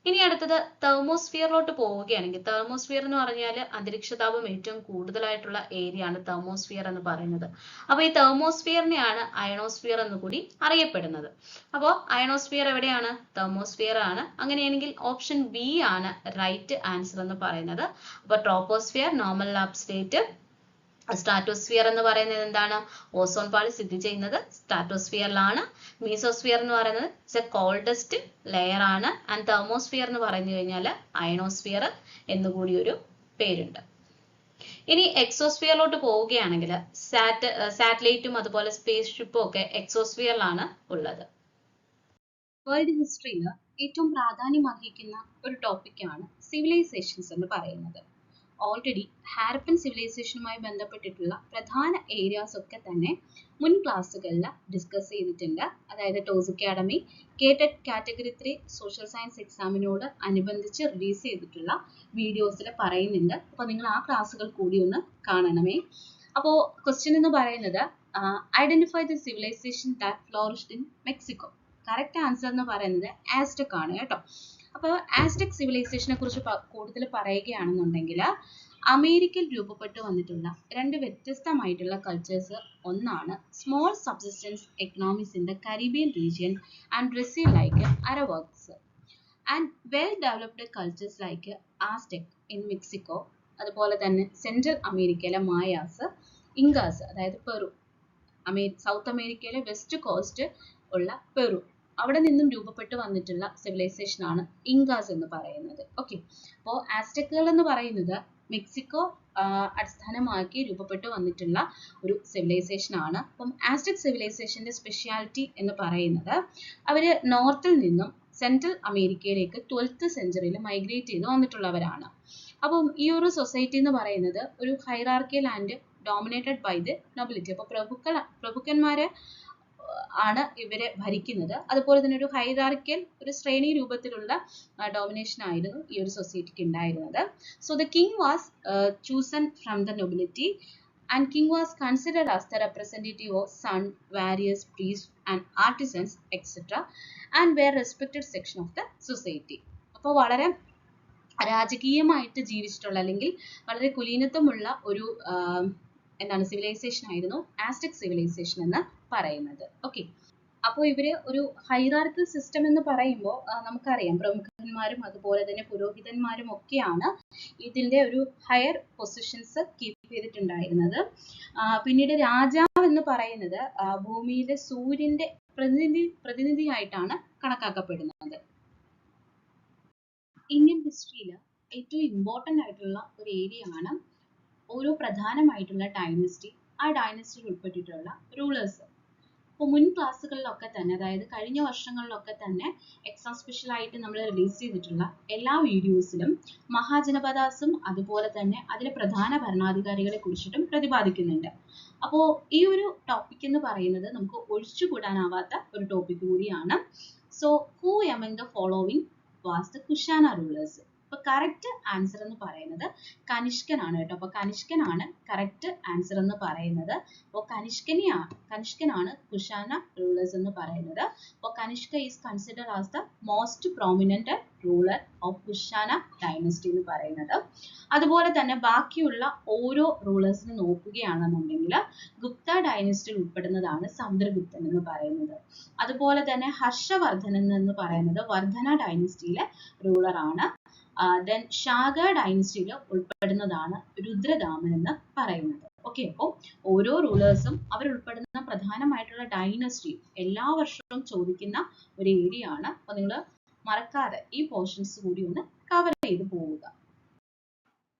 ഇനി അടുത്തത് തെർമോസ്ഫിയറിലോട്ട് പോവുകയാണെങ്കിൽ, തെർമോസ്ഫിയർ എന്ന് പറഞ്ഞാൽ അന്തരീക്ഷതാപം ഏറ്റവും കൂടുതലായിട്ടുള്ള ഏരിയ ആണ് തെർമോസ്ഫിയർ എന്ന് പറയുന്നത്. അപ്പൊ ഈ തെർമോസ്ഫിയറിനെയാണ് അയണോസ്ഫിയർ എന്ന് കൂടി അറിയപ്പെടുന്നത്. അപ്പോൾ അയണോസ്ഫിയർ എവിടെയാണ്? തെർമോസ്ഫിയർ ആണ്. അങ്ങനെയാണെങ്കിൽ ഓപ്ഷൻ ബി ആണ് റൈറ്റ് ആൻസർ എന്ന് പറയുന്നത്. അപ്പൊ troposphere normal lab state, stratosphere എന്ന് പറയുന്നത് എന്താണ്? ഓസോൺ പാളി സ്ഥിതി ചെയ്യുന്നത് സ്ട്രാറ്റോസ്ഫിയറിലാണ്. മീസോസ്ഫിയർ എന്ന് പറയുന്നത് കോൾഡസ്റ്റ് ലെയർ ആണ്. ആൻഡ് തെർമോസ്ഫിയർ എന്ന് പറഞ്ഞു കഴിഞ്ഞാൽ അയണോസ്ഫിയർ എന്നുകൂടി ഒരു പേരുണ്ട്. ഇനി എക്സോസ്ഫിയറിലോട്ട് പോവുകയാണെങ്കിൽ സാറ്റലൈറ്റും അതുപോലെ സ്പേസ് ഷിപ്പും ഒക്കെ എക്സോസ്ഫിയറിലാണ് ഉള്ളത്. വേൾഡ് ഹിസ്റ്ററിയിൽ ഏറ്റവും പ്രാധാന്യം അർഹിക്കുന്ന ഒരു ടോപ്പിക്കാണ് സിവിലൈസേഷൻസ് എന്ന് പറയുന്നത്. ഓൾറെഡി ഹാരപ്പൻ സിവിലൈസേഷനുമായി ബന്ധപ്പെട്ടിട്ടുള്ള പ്രധാന ഏരിയാസ് ഒക്കെ തന്നെ മുൻ ക്ലാസ്സുകളിൽ ഡിസ്കസ് ചെയ്തിട്ടുണ്ട്. അതായത് ടോസ് academy KTET category 3 social science എക്സാമിനോട് അനുബന്ധിച്ച് റിലീസ് ചെയ്തിട്ടുള്ള വീഡിയോസിൽ പറയുന്നുണ്ട്. അപ്പോൾ നിങ്ങൾ ആ ക്ലാസ്സുകൾ കൂടി ഒന്ന് കാണണമേ. അപ്പോൾ ക്വസ്റ്റ്യൻ എന്ന് പറയുന്നത് identify the civilization that flourished in Mexico. Correct answer എന്ന് പറയുന്നത് ആസ്ടെക് ആണ് കേട്ടോ. അപ്പോൾ ആസ്ടെക് സിവിലൈസേഷനെ കുറിച്ച് കൂടുതൽ പറയുകയാണെന്നുണ്ടെങ്കിൽ അമേരിക്കയിൽ രൂപപ്പെട്ടു വന്നിട്ടുള്ള രണ്ട് വ്യത്യസ്തമായിട്ടുള്ള കൾച്ചേഴ്സ്. ഒന്നാണ് small subsistence economics in the Caribbean region and Brazil like Arawaks, and well developed cultures like Aztec in Mexico. അതുപോലെ തന്നെ സെൻട്രൽ അമേരിക്കയിലെ മായാസ്, ഇങ്കാസ് അതായത് പെറു, സൗത്ത് അമേരിക്കയിലെ വെസ്റ്റ് കോസ്റ്റ് ഉള്ള പെറു, അവിടെ നിന്നും രൂപപ്പെട്ടു വന്നിട്ടുള്ള സിവിലൈസേഷൻ ആണ് ഇങ്കാസ് എന്ന് പറയുന്നത്. ഓക്കെ, അപ്പോൾ ആസ്ടെക്കുകൾ എന്ന് പറയുന്നത് മെക്സിക്കോ അടിസ്ഥാനമാക്കി രൂപപ്പെട്ടു വന്നിട്ടുള്ള ഒരു സിവിലൈസേഷൻ ആണ്. അപ്പം ആസ്ടെക് സിവിലൈസേഷന്റെ സ്പെഷ്യാലിറ്റി എന്ന് പറയുന്നത് അവര് നോർത്തിൽ നിന്നും സെൻട്രൽ അമേരിക്കയിലേക്ക് 12th സെഞ്ചുറിയിൽ മൈഗ്രേറ്റ് ചെയ്ത് വന്നിട്ടുള്ളവരാണ്. അപ്പം ഈ ഒരു സൊസൈറ്റി എന്ന് പറയുന്നത് ഒരു hierarchical and dominated by the nobility. അപ്പോൾ പ്രഭുക്കന്മാരെ ആണ് ഇവരെ ഭരിക്കുന്നത്. അതുപോലെ തന്നെ ഒരു ഹൈറാർക്കിയൽ, ഒരു ശ്രേണി രൂപത്തിലുള്ള ഡോമിനേഷൻ ആയിരുന്നു ഈ ഒരു സൊസൈറ്റിക്ക് ഉണ്ടായിരുന്നത്. So the king was chosen from the nobility and king was considered as the representative of sun, various priests and artisans etc. and were respected section of the society. അപ്പോൾ വളരെ രാജകീയമായിട്ട് ജീവിച്ചിട്ടുള്ള അല്ലെങ്കിൽ വളരെ കുലീനത്വമുള്ള ഒരു എന്താണ് സിവിലൈസേഷൻ ആയിരുന്നു ആസ്ടെക് സിവിലൈസേഷൻ എന്ന് പറയുന്നത്. Okay, അപ്പോൾ ഇവര് ഒരു ഹൈറാർക്കിയൽ സിസ്റ്റം എന്ന് പറയുമ്പോൾ നമുക്കറിയാം പ്രമുഖന്മാരും അതുപോലെ തന്നെ പുരോഹിതന്മാരും ഒക്കെയാണ് ഇതിന്റെ ഒരു ഹയർ പൊസിഷൻസ് കീപ്പ് ചെയ്തിട്ടുണ്ടായിരുന്നത്. പിന്നീട് രാജാവ് എന്ന് പറയുന്നത് ഭൂമിയിലെ സൂര്യന്റെ പ്രതിനിധിയായിട്ടാണ് കണക്കാക്കപ്പെടുന്നത്. ഇന്ത്യൻ ഹിസ്റ്ററിയിൽ ഏറ്റവും ഇമ്പോർട്ടൻ്റ് ആയിട്ടുള്ള ഒരു ഏരിയ ആണ് ഓരോ പ്രധാനമായിട്ടുള്ള ഡൈനസ്റ്റി, ആ ഡൈനസ്റ്റിയിൽ ഉൾപ്പെട്ടിട്ടുള്ള റൂളേഴ്സ്. അപ്പോൾ മുൻ ക്ലാസ്സുകളിലൊക്കെ തന്നെ, അതായത് കഴിഞ്ഞ വർഷങ്ങളിലൊക്കെ തന്നെ എക്സാം സ്പെഷ്യൽ ആയിട്ട് നമ്മൾ റിലീസ് ചെയ്തിട്ടുള്ള എല്ലാ വീഡിയോസിലും മഹാജനപദാസും അതുപോലെ തന്നെ അതിലെ പ്രധാന ഭരണാധികാരികളെ കുറിച്ചിട്ടും പ്രതിപാദിക്കുന്നുണ്ട്. അപ്പോൾ ഈ ഒരു ടോപ്പിക് എന്ന് പറയുന്നത് നമുക്ക് ഒഴിച്ചുകൂടാനാവാത്ത ഒരു ടോപ്പിക് കൂടിയാണ്. So who among the following was the Kushana rulers? അപ്പൊ കറക്റ്റ് ആൻസർ എന്ന് പറയുന്നത് കനിഷ്കനാണ് കേട്ടോ. അപ്പൊ കനിഷ്കനാണ് കറക്റ്റ് ആൻസർ എന്ന് പറയുന്നത്. അപ്പോൾ കനിഷ്കനാണ് കുഷാന റൂളേഴ്സ് എന്ന് പറയുന്നത്. അപ്പോൾ Kanishka is considered as the most prominent ruler of Kushana dynasty എന്ന് പറയുന്നത്. അതുപോലെ തന്നെ ബാക്കിയുള്ള ഓരോ റൂളേഴ്സിനെ നോക്കുകയാണെന്നുണ്ടെങ്കിൽ ഗുപ്ത ഡൈനസ്റ്റിയിൽ ഉൾപ്പെടുന്നതാണ് സമുദ്രഗുപ്തൻ എന്ന് പറയുന്നത്. അതുപോലെ തന്നെ ഹർഷവർദ്ധനൻ എന്ന് പറയുന്നത് വർദ്ധന ഡൈനസ്റ്റിയിലെ റൂളറാണ്. ദെൻ ശാക ഡൈനസ്റ്റിയിൽ ഉൾപ്പെടുന്നതാണ് രുദ്രദാമൻ എന്ന് പറയുന്നത്. ഓക്കെ, അപ്പോൾ ഓരോ റൂളേഴ്സും അവർ ഉൾപ്പെടുന്ന പ്രധാനമായിട്ടുള്ള ഡൈനസ്റ്റി എല്ലാ വർഷവും ചോദിക്കുന്ന ഒരു ഏരിയ ആണ്. അപ്പോൾ നിങ്ങൾ മറക്കാതെ ഈ പോർഷൻസ് കൂടി ഒന്ന് കവർ ചെയ്ത് പോവുക.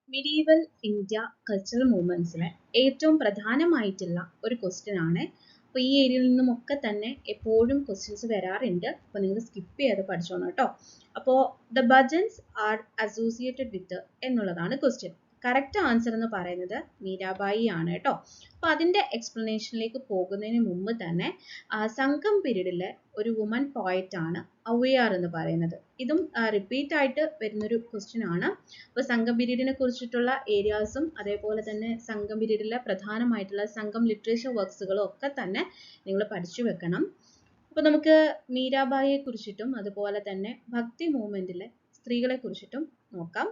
മിഡീവൽ ഇന്ത്യ കൾച്ചറൽ മൂവ്മെന്റ്സിലെ ഏറ്റവും പ്രധാനമായിട്ടുള്ള ഒരു ക്വസ്റ്റ്യൻ ആണ്. അപ്പോൾ അപ്പോൾ ഈ ഏരിയയിൽ നിന്നും ഒക്കെ തന്നെ എപ്പോഴും ക്വസ്റ്റ്യൻസ് വരാറുണ്ട്. അപ്പോൾ നിങ്ങൾ സ്കിപ്പ് ചെയ്ത് പഠിച്ചോണം കേട്ടോ. അപ്പോൾ the bhajans are associated with എന്നുള്ളതാണ് ക്വസ്റ്റ്യൻ. കറക്റ്റ് ആൻസർ എന്ന് പറയുന്നത് മീരാബായി ആണ് കേട്ടോ. അപ്പോൾ അതിൻ്റെ എക്സ്പ്ലനേഷനിലേക്ക് പോകുന്നതിന് മുമ്പ് തന്നെ സംഘം പീരീഡിലെ ഒരു വുമൻ പോയറ്റ് ആണ് ഔവയാർ എന്ന് പറയുന്നത്. ഇതും റിപ്പീറ്റ് ആയിട്ട് വരുന്നൊരു ക്വസ്റ്റ്യൻ ആണ്. അപ്പോൾ സംഘം പീരീഡിനെ കുറിച്ചിട്ടുള്ള ഏരിയാസും അതേപോലെ തന്നെ സംഘം പീരീഡിലെ പ്രധാനമായിട്ടുള്ള സംഘം ലിറ്ററേച്ചർ വർക്ക്സുകളും ഒക്കെ തന്നെ നിങ്ങൾ പഠിച്ചു വെക്കണം. അപ്പോൾ നമുക്ക് മീരാബായിയെ കുറിച്ചിട്ടും അതുപോലെ തന്നെ ഭക്തി മൂവ്മെന്റിലെ സ്ത്രീകളെ കുറിച്ചിട്ടും നോക്കാം.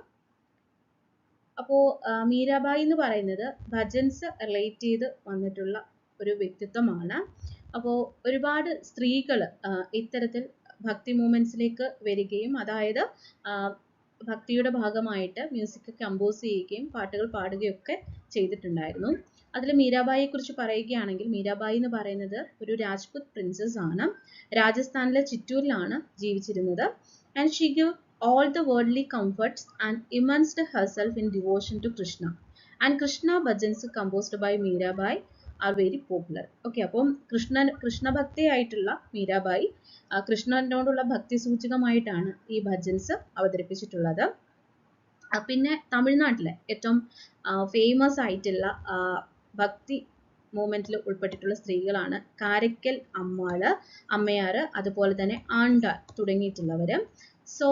അപ്പോൾ മീരാബായി എന്ന് പറയുന്നത് ഭജൻസ് റിലേറ്റ് ചെയ്ത് വന്നിട്ടുള്ള ഒരു വ്യക്തിത്വമാണ്. അപ്പോൾ ഒരുപാട് സ്ത്രീകൾ ഇത്തരത്തിൽ ഭക്തി മൂവ്മെന്റ്സിലേക്ക് വരികയും അതായത് ഭക്തിയുടെ ഭാഗമായിട്ട് മ്യൂസിക് കമ്പോസ് ചെയ്യുകയും പാട്ടുകൾ പാടുകയൊക്കെ ചെയ്തിട്ടുണ്ടായിരുന്നു. അതിൽ മീരാബായിയെ കുറിച്ച് പറയുകയാണെങ്കിൽ മീരാബായി എന്ന് പറയുന്നത് ഒരു രാജ്പുത് പ്രിൻസസ് ആണ്. രാജസ്ഥാനിലെ ചിറ്റൂരിലാണ് ജീവിച്ചിരുന്നത്. And she give all the worldly comforts and immersed herself in devotion to Krishna. And Krishna bhajans composed by Mirabai are very popular. Okay, അപ്പം കൃഷ്ണ ഭക്തി ആയിട്ടുള്ള മീരാബായി കൃഷ്ണനോടുള്ള ഭക്തി സൂചകമായിട്ടാണ് ഈ ഭജൻസ് അവതരിപ്പിച്ചിട്ടുള്ളത്. പിന്നെ തമിഴ്നാട്ടിലെ ഏറ്റവും ഫേമസ് ആയിട്ടുള്ള ഭക്തി മൂവ്മെന്റിൽ ഉൾപ്പെട്ടിട്ടുള്ള സ്ത്രീകളാണ് കാരയ്ക്കൽ അമ്മയാർ, അതുപോലെ തന്നെ Andal തുടങ്ങിയിട്ടുള്ളവർ. So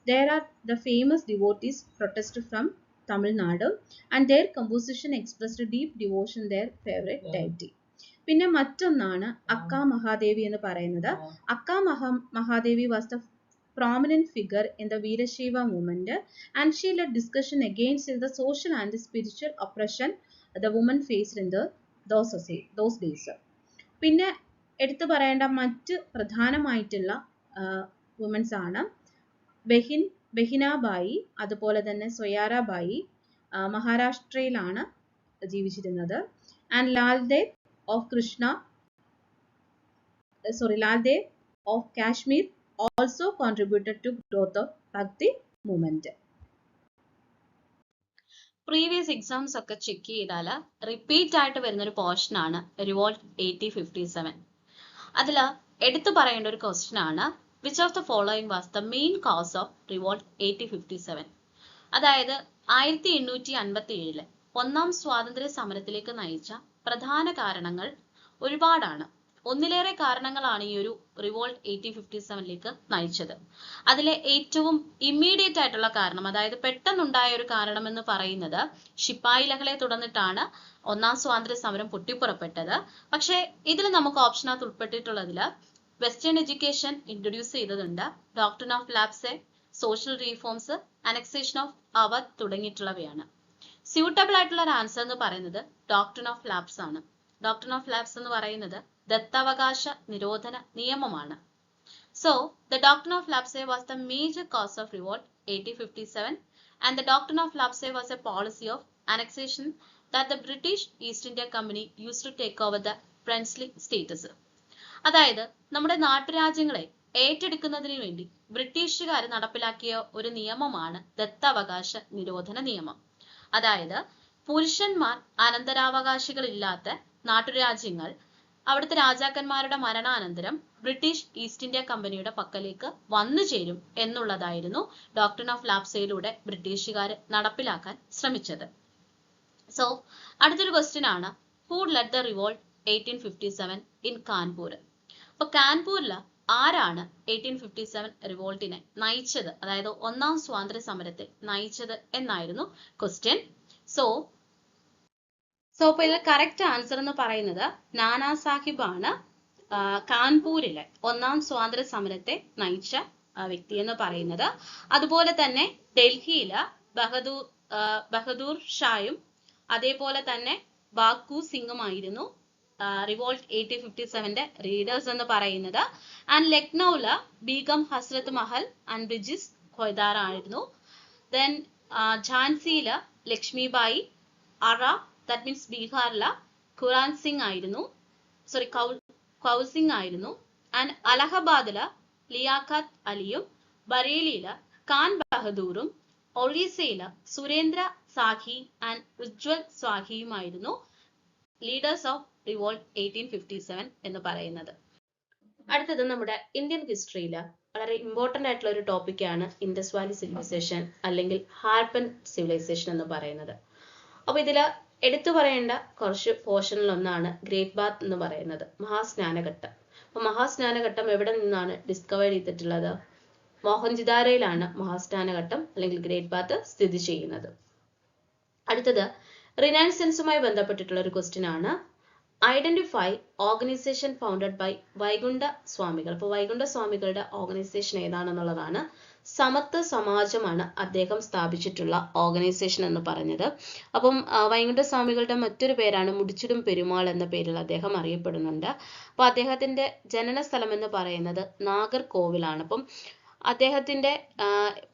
there are the famous devotees protest from Tamil Nadu and their composition expressed deep devotion their favorite deity. പിന്നെ മറ്റൊന്നാണ് അക്ക മഹാദേവി എന്ന് പറയുന്നത്. അക്ക മഹാദേവി was the prominent figure in the Veerashaiva movement and she led discussion against the social and spiritual oppression the women faced in those days. പിന്നെ എടുത്തു പറയേണ്ട മറ്റ് പ്രധാനമായിട്ടുള്ള വുമൻസ് ആണ് ബഹിനാബായി, അതുപോലെ തന്നെ സൊയാറാബായി മഹാരാഷ്ട്രയിലാണ് ജീവിച്ചിരുന്നത്. And Laldev of Kashmir also contributed to growth of bhakti movement. Previous exams ഒക്കെ ചെക്ക് ചെയ്താൽ റിപ്പീറ്റ് ആയിട്ട് വരുന്നൊരു പോർഷൻ ആണ് റിവോൾട്ട് 1857. അതിൽ എടുത്തു പറയേണ്ട ഒരു ക്വസ്റ്റ്യൻ ആണ് which of the following was the main cause of revolt 1857? അതായത് 1857 ഒന്നാം സ്വാതന്ത്ര്യ സമരത്തിലേക്ക് നയിച്ച പ്രധാന കാരണങ്ങൾ ഒരുപാടാണ്. ഒന്നിലേറെ കാരണങ്ങളാണ് ഈ ഒരു റിവോൾട്ട് 1857ലേക്ക് നയിച്ചത്. അതിലെ ഏറ്റവും ഇമ്മീഡിയറ്റ് ആയിട്ടുള്ള കാരണം, അതായത് പെട്ടെന്നുണ്ടായ ഒരു കാരണം എന്ന് പറയുന്നത് ശിപ്പായി ലഹളയെ തുടർന്നിട്ടാണ് ഒന്നാം സ്വാതന്ത്ര്യ സമരം പൊട്ടിപ്പുറപ്പെട്ടത്. പക്ഷേ ഇതിൽ നമുക്ക് ഓപ്ഷനകത്ത് ഉൾപ്പെട്ടിട്ടുള്ളതിൽ വെസ്റ്റേൺ എഡ്യൂക്കേഷൻ ഇൻട്രൊഡ്യൂസ് ചെയ്തതുണ്ട്, doctrine of lapse, social reforms, annexation of Awadh തുടങ്ങിയിട്ടുള്ളവയാണ്. സ്യൂട്ടബിൾ ആയിട്ടുള്ള ഒരു ആൻസർ എന്ന് പറയുന്നത് ഡോക്ട്രിൻ ഓഫ് ലാപ്സ് ആണ്. ഡോക്ട്രിൻ ഓഫ് ലാപ്സ് എന്ന് പറയുന്നത് ദത്താവകാശ നിരോധന നിയമമാണ്. So the doctrine of lapse was the major cause of revolt 1857 and the doctrine of lapse was a policy of annexation that the British East India Company used to take over the princely status. അതായത് നമ്മുടെ നാട്ടുരാജ്യങ്ങളെ ഏറ്റെടുക്കുന്നതിന് വേണ്ടി ബ്രിട്ടീഷുകാർ നടപ്പിലാക്കിയ ഒരു നിയമമാണ് ദത്താവകാശ നിരോധന നിയമം. അതായത് പുരുഷന്മാർ അനന്തരാവകാശികളില്ലാത്ത നാട്ടുരാജ്യങ്ങൾ അവിടുത്തെ രാജാക്കന്മാരുടെ മരണാനന്തരം ബ്രിട്ടീഷ് ഈസ്റ്റ് ഇന്ത്യ കമ്പനിയുടെ പക്കലേക്ക് വന്നു ചേരും എന്നുള്ളതായിരുന്നു ഡോക്ട്രിൻ ഓഫ് ലാപ്സയിലൂടെ ബ്രിട്ടീഷുകാർ നടപ്പിലാക്കാൻ ശ്രമിച്ചത്. സോ അടുത്തൊരു ക്വസ്റ്റ്യൻ ആണ്, who lead the revolt 1857 in Kanpur? അപ്പൊ കാൺപൂരിൽ ആരാണ് 1857 റിവോൾട്ടിനെ നയിച്ചത്, അതായത് ഒന്നാം സ്വാതന്ത്ര്യ സമരത്തെ നയിച്ചത് എന്നായിരുന്നു ക്വസ്റ്റ്യൻ. സോ ഇപ്പൊ ഇതിൽ കറക്റ്റ് ആൻസർ എന്ന് പറയുന്നത് നാനാ സാഹിബ് ആണ് കാൺപൂരിലെ ഒന്നാം സ്വാതന്ത്ര്യ സമരത്തെ നയിച്ച വ്യക്തി എന്ന് പറയുന്നത്. അതുപോലെ തന്നെ ഡൽഹിയില് ബഹദൂർ ഷായും അതേപോലെ തന്നെ ബാക്കു സിംഗുമായിരുന്നു റിവോൾട്ട് 1857ന്റെ ലീഡേഴ്സ് എന്ന് പറയുന്നത്. And ലക്നൌല് Begum Hazrat Mahal and ബ്രിജിസ് ഖൊയ്ദാർ ആയിരുന്നു. ദെൻ ഝാൻസിയില് ലക്ഷ്മിബായി, അറ ദാറ്റ് മീൻസ് ബീഹാറില് ഖുറാൻ സിംഗ് ആയിരുന്നു, കൗർ സിംഗ് ആയിരുന്നു. ആൻഡ് അലഹബാദില് ലിയാഖത്ത് അലിയും, ബറേലിയില് ഖാൻ ബഹദൂറും, ഒറീസയില് സുരേന്ദ്ര സാഹി ആൻഡ് ഉജ്വൽ സ്വാഹിയുമായിരുന്നു ലീഡേഴ്സ് ഓഫ് റിവോൾട്ട് 1857 എന്ന് പറയുന്നത്. അടുത്തത് നമ്മുടെ ഇന്ത്യൻ ഹിസ്റ്ററിയിൽ വളരെ ഇമ്പോർട്ടൻ്റ് ആയിട്ടുള്ള ഒരു ടോപ്പിക്കാണ് ഇൻഡസ് വാലി സിവിലൈസേഷൻ അല്ലെങ്കിൽ ഹാർപ്പൻ സിവിലൈസേഷൻ എന്ന് പറയുന്നത്. അപ്പോൾ ഇതിൽ എടുത്തു പറയേണ്ട കുറച്ച് പോർഷനിലൊന്നാണ് ഗ്രേറ്റ് ബാത്ത് എന്ന് പറയുന്നത്, മഹാസ്നാനഘട്ടം. അപ്പോൾ മഹാസ്നാനഘട്ടം എവിടെ നിന്നാണ് ഡിസ്കവർ ചെയ്തിട്ടുള്ളത്? മോഹൻജിദാരയിലാണ് മഹാസ്നാനഘട്ടം അല്ലെങ്കിൽ ഗ്രേറ്റ് ബാത്ത് സ്ഥിതി ചെയ്യുന്നത്. അടുത്തത് റിനൈസൻസുമായി ബന്ധപ്പെട്ടിട്ടുള്ള ഒരു ക്വസ്റ്റ്യൻ ആണ്. Identify organisation founded by Vaikunda Swamikal. അപ്പോൾ വൈകുണ്ഠ സ്വാമികളുടെ ഓർഗനൈസേഷൻ ഏതാണെന്നുള്ളതാണ്. സമത്വ സമാജമാണ് അദ്ദേഹം സ്ഥാപിച്ചിട്ടുള്ള ഓർഗനൈസേഷൻ എന്ന് പറഞ്ഞത്. അപ്പം വൈകുണ്ഠ സ്വാമികളുടെ മറ്റൊരു പേരാണ് മുടിച്ചിടും പെരുമാൾ എന്ന പേരിൽ അദ്ദേഹം അറിയപ്പെടുന്നുണ്ട്. അപ്പോൾ അദ്ദേഹത്തിന്റെ ജനന സ്ഥലം എന്ന് പറയുന്നത് നാഗർകോവിലാണ്. അപ്പം അദ്ദേഹത്തിന്റെ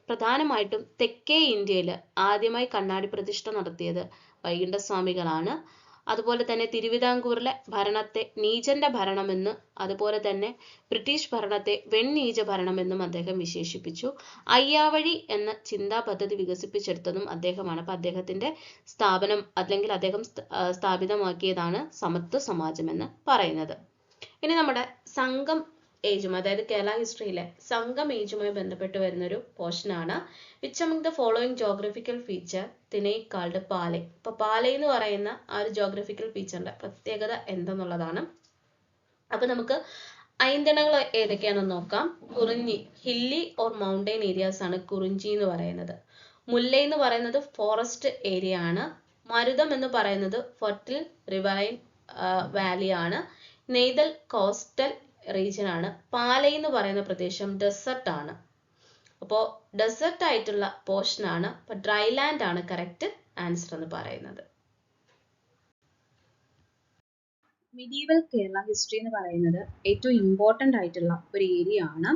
പ്രധാനമായിട്ടും തെക്കേ ഇന്ത്യയിൽ ആദ്യമായി കണ്ണാടി പ്രതിഷ്ഠ നടത്തിയത് വൈകുണ്ഠ സ്വാമികളാണ്. അതുപോലെ തന്നെ തിരുവിതാംകൂറിലെ ഭരണത്തെ നീചന്റെ ഭരണമെന്ന്, അതുപോലെ തന്നെ ബ്രിട്ടീഷ് ഭരണത്തെ വെണ്ണീച ഭരണമെന്നും അദ്ദേഹം വിശേഷിപ്പിച്ചു. അയ്യാവഴി എന്ന ചിന്താ പദ്ധതി വികസിപ്പിച്ചെടുത്തതും അദ്ദേഹമാണ്. അപ്പൊ അദ്ദേഹത്തിന്റെ സ്ഥാപനം അല്ലെങ്കിൽ അദ്ദേഹം സ്ഥാപിതമാക്കിയതാണ് സമത്വ സമാജം എന്ന് പറയുന്നത്. ഇനി നമ്മുടെ സംഘം ഏജും, അതായത് കേരള ഹിസ്റ്ററിയിലെ സംഘം ഏജുമായി ബന്ധപ്പെട്ട് വരുന്ന ഒരു പോർഷനാണ്. Which among the following geographical feature tinai called Palai. അപ്പൊ പാലെ എന്ന് പറയുന്ന ആ ഒരു ജോഗ്രഫിക്കൽ ഫീച്ചറിന്റെ പ്രത്യേകത എന്തെന്നുള്ളതാണ്. അപ്പൊ നമുക്ക് ഐന്ദണകൾ ഏതൊക്കെയാണെന്ന് നോക്കാം. കുറിഞ്ഞി, ഹില്ലി ഓർ മൗണ്ടെയിൻ ഏരിയാസ് ആണ് കുറിഞ്ചി എന്ന് പറയുന്നത്. മുല്ലൈ എന്ന് പറയുന്നത് ഫോറസ്റ്റ് ഏരിയ ആണ്. മരുതം എന്ന് പറയുന്നത് ഫെർട്ടിൽ റിവറൈൻ വാലി ആണ്. നെയ്തൽ കോസ്റ്റൽ റീജിയൻ ആണ്. പാലൈ എന്ന് പറയുന്ന പ്രദേശം ഡെസേർട്ട് ആണ്. അപ്പോൾ ഡെസേർട്ട് ആയിട്ടുള്ള പോർഷൻ ആണ്. അപ്പൊ ഡ്രൈ ലാൻഡ് ആണ് കറക്റ്റ് ആൻസർ എന്ന് പറയുന്നത്. മിഡീവൽ കേരള ഹിസ്റ്ററി എന്ന് പറയുന്നത് ഏറ്റവും ഇമ്പോർട്ടൻ്റ് ആയിട്ടുള്ള ഒരു ഏരിയ ആണ്.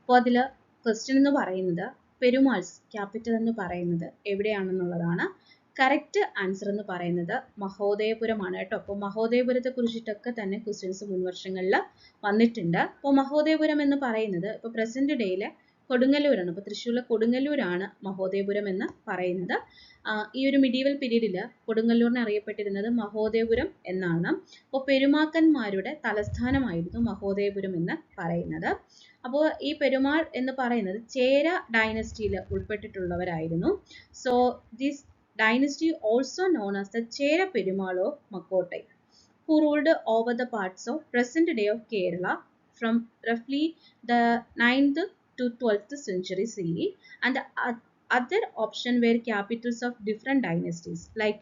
അപ്പോൾ അതിൽ ക്വസ്റ്റ്യൻ എന്ന് പറയുന്നത് പെരുമാൾസ് ക്യാപിറ്റൽ എന്ന് പറയുന്നത് എവിടെയാണെന്നുള്ളതാണ്. കറക്റ്റ് ആൻസർ എന്ന് പറയുന്നത് മഹോദയപുരമാണ് കേട്ടോ. അപ്പോൾ മഹോദയപുരത്തെ കുറിച്ചിട്ടൊക്കെ തന്നെ ക്വസ്റ്റ്യൻസ് മുൻവർഷങ്ങളിൽ വന്നിട്ടുണ്ട്. അപ്പോൾ മഹോദയപുരം എന്ന് പറയുന്നത് ഇപ്പോൾ പ്രസന്റ് ഡേയിലെ കൊടുങ്ങല്ലൂരാണ്. അപ്പോൾ തൃശ്ശൂരിലെ കൊടുങ്ങല്ലൂരാണ് മഹോദയപുരം എന്ന് പറയുന്നത്. ഈ ഒരു മിഡീവൽ പീരീഡിൽ കൊടുങ്ങല്ലൂരിനെ അറിയപ്പെട്ടിരുന്നത് മഹോദയപുരം എന്നാണ്. അപ്പോൾ പെരുമാക്കന്മാരുടെ തലസ്ഥാനമായിരുന്നു മഹോദയപുരം എന്ന് പറയുന്നത്. അപ്പോൾ ഈ പെരുമാൾ എന്ന് പറയുന്നത് ചേര ഡൈനസ്റ്റിയിൽ ഉൾപ്പെട്ടിട്ടുള്ളവരായിരുന്നു. So this dynasty also known as the Chera Perumal of Makottai, who ruled over the parts of present day of Kerala from roughly the 9th to 12th century CE, and the other option were capitals of different dynasties like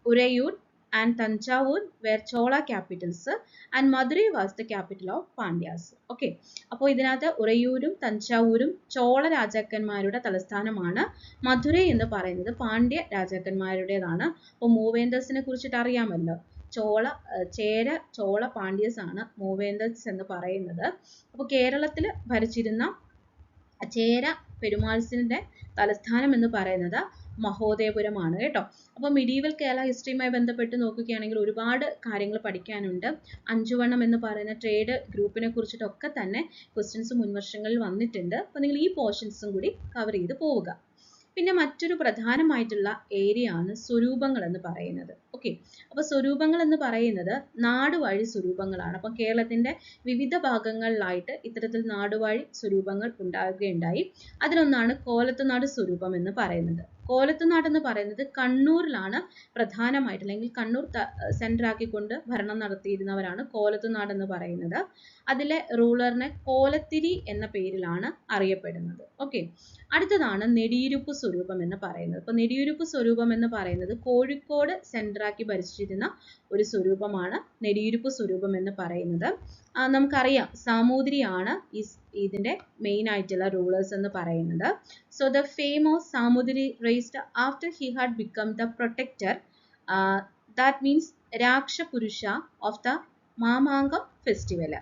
Urayur and Tanjavur were Chola capitals and Madurai was the capital of Pandyas. Okay, അപ്പോൾ ഇതിനകത്ത് ഉറയൂരും തഞ്ചാവൂരും ചോള രാജാക്കന്മാരുടെ തലസ്ഥാനമാണ്. മധുരൈ എന്ന് പറയുന്നത് പാണ്ഡ്യ രാജാക്കന്മാരുടേതാണ്. അപ്പോൾ മൂവേന്തസിനെ കുറിച്ചിട്ട് അറിയാമല്ലോ. ചേര ചോള പാണ്ഡ്യസ് ആണ് മൂവേന്തസ് എന്ന് പറയുന്നത്. അപ്പോൾ കേരളത്തിൽ ഭരിച്ചിരുന്ന ചേര പെരുമാൾസിന്റെ തലസ്ഥാനം എന്ന് പറയുന്നത് മഹോദയപുരമാണ് കേട്ടോ. അപ്പോൾ മിഡീവൽ കേരള ഹിസ്റ്ററിയുമായി ബന്ധപ്പെട്ട് നോക്കുകയാണെങ്കിൽ ഒരുപാട് കാര്യങ്ങൾ പഠിക്കാനുണ്ട്. അഞ്ചുവണ്ണം എന്ന് പറയുന്ന ട്രേഡ് ഗ്രൂപ്പിനെ കുറിച്ചിട്ടൊക്കെ തന്നെ ക്വസ്റ്റ്യൻസ് മുൻവർഷങ്ങളിൽ വന്നിട്ടുണ്ട്. അപ്പോൾ നിങ്ങൾ ഈ പോർഷൻസും കൂടി കവർ ചെയ്ത് പോവുക. പിന്നെ മറ്റൊരു പ്രധാനമായിട്ടുള്ള ഏരിയ ആണ് സ്വരൂപങ്ങൾ എന്ന് പറയുന്നത്. ഓക്കെ, അപ്പോൾ സ്വരൂപങ്ങൾ എന്ന് പറയുന്നത് നാടുവാഴി സ്വരൂപങ്ങളാണ്. അപ്പം കേരളത്തിന്റെ വിവിധ ഭാഗങ്ങളിലായിട്ട് ഇത്തരത്തിൽ നാടുവാഴി സ്വരൂപങ്ങൾ ഉണ്ടാവുകയുണ്ടായി. അതിലൊന്നാണ് കോലത്തുനാട് സ്വരൂപം എന്ന് പറയുന്നത്. കോലത്തുനാട് എന്ന് പറയുന്നത് കണ്ണൂരിലാണ് പ്രധാനമായിട്ട്, അല്ലെങ്കിൽ കണ്ണൂർ സെന്റർ ആക്കിക്കൊണ്ട് ഭരണം നടത്തിയിരുന്നവരാണ് കോലത്തുനാട് എന്ന് പറയുന്നത്. അതിലെ റൂളറിനെ കോലത്തിരി എന്ന പേരിലാണ് അറിയപ്പെടുന്നത്. ഓക്കെ, അടുത്തതാണ് നെടിയിരുപ്പ് സ്വരൂപം എന്ന് പറയുന്നത്. അപ്പോൾ നെടിയിരുപ്പ് സ്വരൂപം എന്ന് പറയുന്നത് കോഴിക്കോട് സെന്റർ ആക്കി ഭരിച്ചിരുന്ന ഒരു സ്വരൂപമാണ് നെടിയിരുപ്പ് സ്വരൂപം എന്ന് പറയുന്നത്. നമുക്കറിയാം സാമൂതിരിയാണ് ഇതിന്റെ മെയിൻ ആയിട്ടുള്ള റൂളേഴ്സ് എന്ന് പറയുന്നത്. So the fame of Samoothiri raised after he had become the protector, that means രാക്ഷപുരുഷ ഓഫ് ദ മാമാങ്കം ഫെസ്റ്റിവൽ.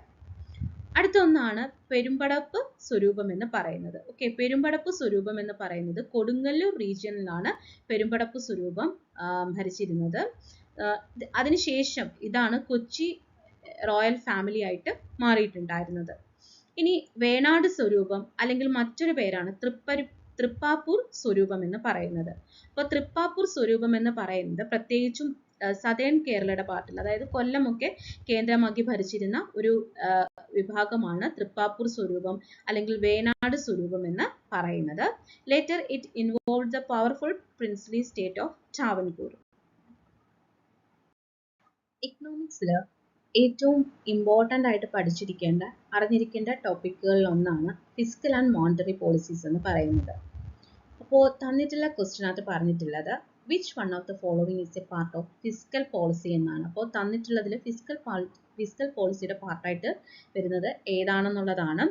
അടുത്ത ഒന്നാണ് പെരുമ്പടപ്പ് സ്വരൂപം എന്ന് പറയുന്നത്. ഓക്കെ, പെരുമ്പടപ്പ് സ്വരൂപം എന്ന് പറയുന്നത് കൊടുങ്ങല്ലൂർ റീജിയനിലാണ് പെരുമ്പടപ്പ് സ്വരൂപം ഭരിച്ചിരുന്നത്. അതിനുശേഷം ഇതാണ് കൊച്ചി റോയൽ ഫാമിലി ആയിട്ട് മാറിയിട്ടുണ്ടായിരുന്നത്. ഇനി വേണാട് സ്വരൂപം അല്ലെങ്കിൽ മറ്റൊരു പേരാണ് തൃപ്പാപ്പൂർ സ്വരൂപം എന്ന് പറയുന്നത്. അപ്പോൾ തൃപ്പാപ്പൂർ സ്വരൂപം എന്ന് പറയുന്നത് പ്രത്യേകിച്ചും സതേൺ കേരളയുടെ പാർട്ടിൽ, അതായത് കൊല്ലമൊക്കെ കേന്ദ്രമാക്കി ഭരിച്ചിരുന്ന ഒരു വിഭാഗമാണ് തൃപ്പാപ്പൂർ സ്വരൂപം അല്ലെങ്കിൽ വേനാട് സ്വരൂപം എന്ന് പറയുന്നത്. Later it involve the powerful princely state of Travancore. ഇക്കണോമിക്സിൽ ഏറ്റവും ഇമ്പോർട്ടൻ്റ് ആയിട്ട് അറിഞ്ഞിരിക്കേണ്ട ടോപ്പിക്കുകളിൽ ഒന്നാണ് ഫിസ്ക്കൽ ആൻഡ് മോണിറ്ററി പോളിസീസ് എന്ന് പറയുന്നത്. അപ്പോൾ തന്നിട്ടുള്ള ക്വസ്റ്റിനകത്ത് പറഞ്ഞിട്ടുള്ളത് which one of the following is A part of fiscal policy എന്നാണ്. അപ്പോൾ തന്നിട്ടുള്ളതിൽ ഫിസ്ക്കൽ പോളിസിയുടെ പാർട്ടായിട്ട് വരുന്നത് ഏതാണെന്നുള്ളതാണ്.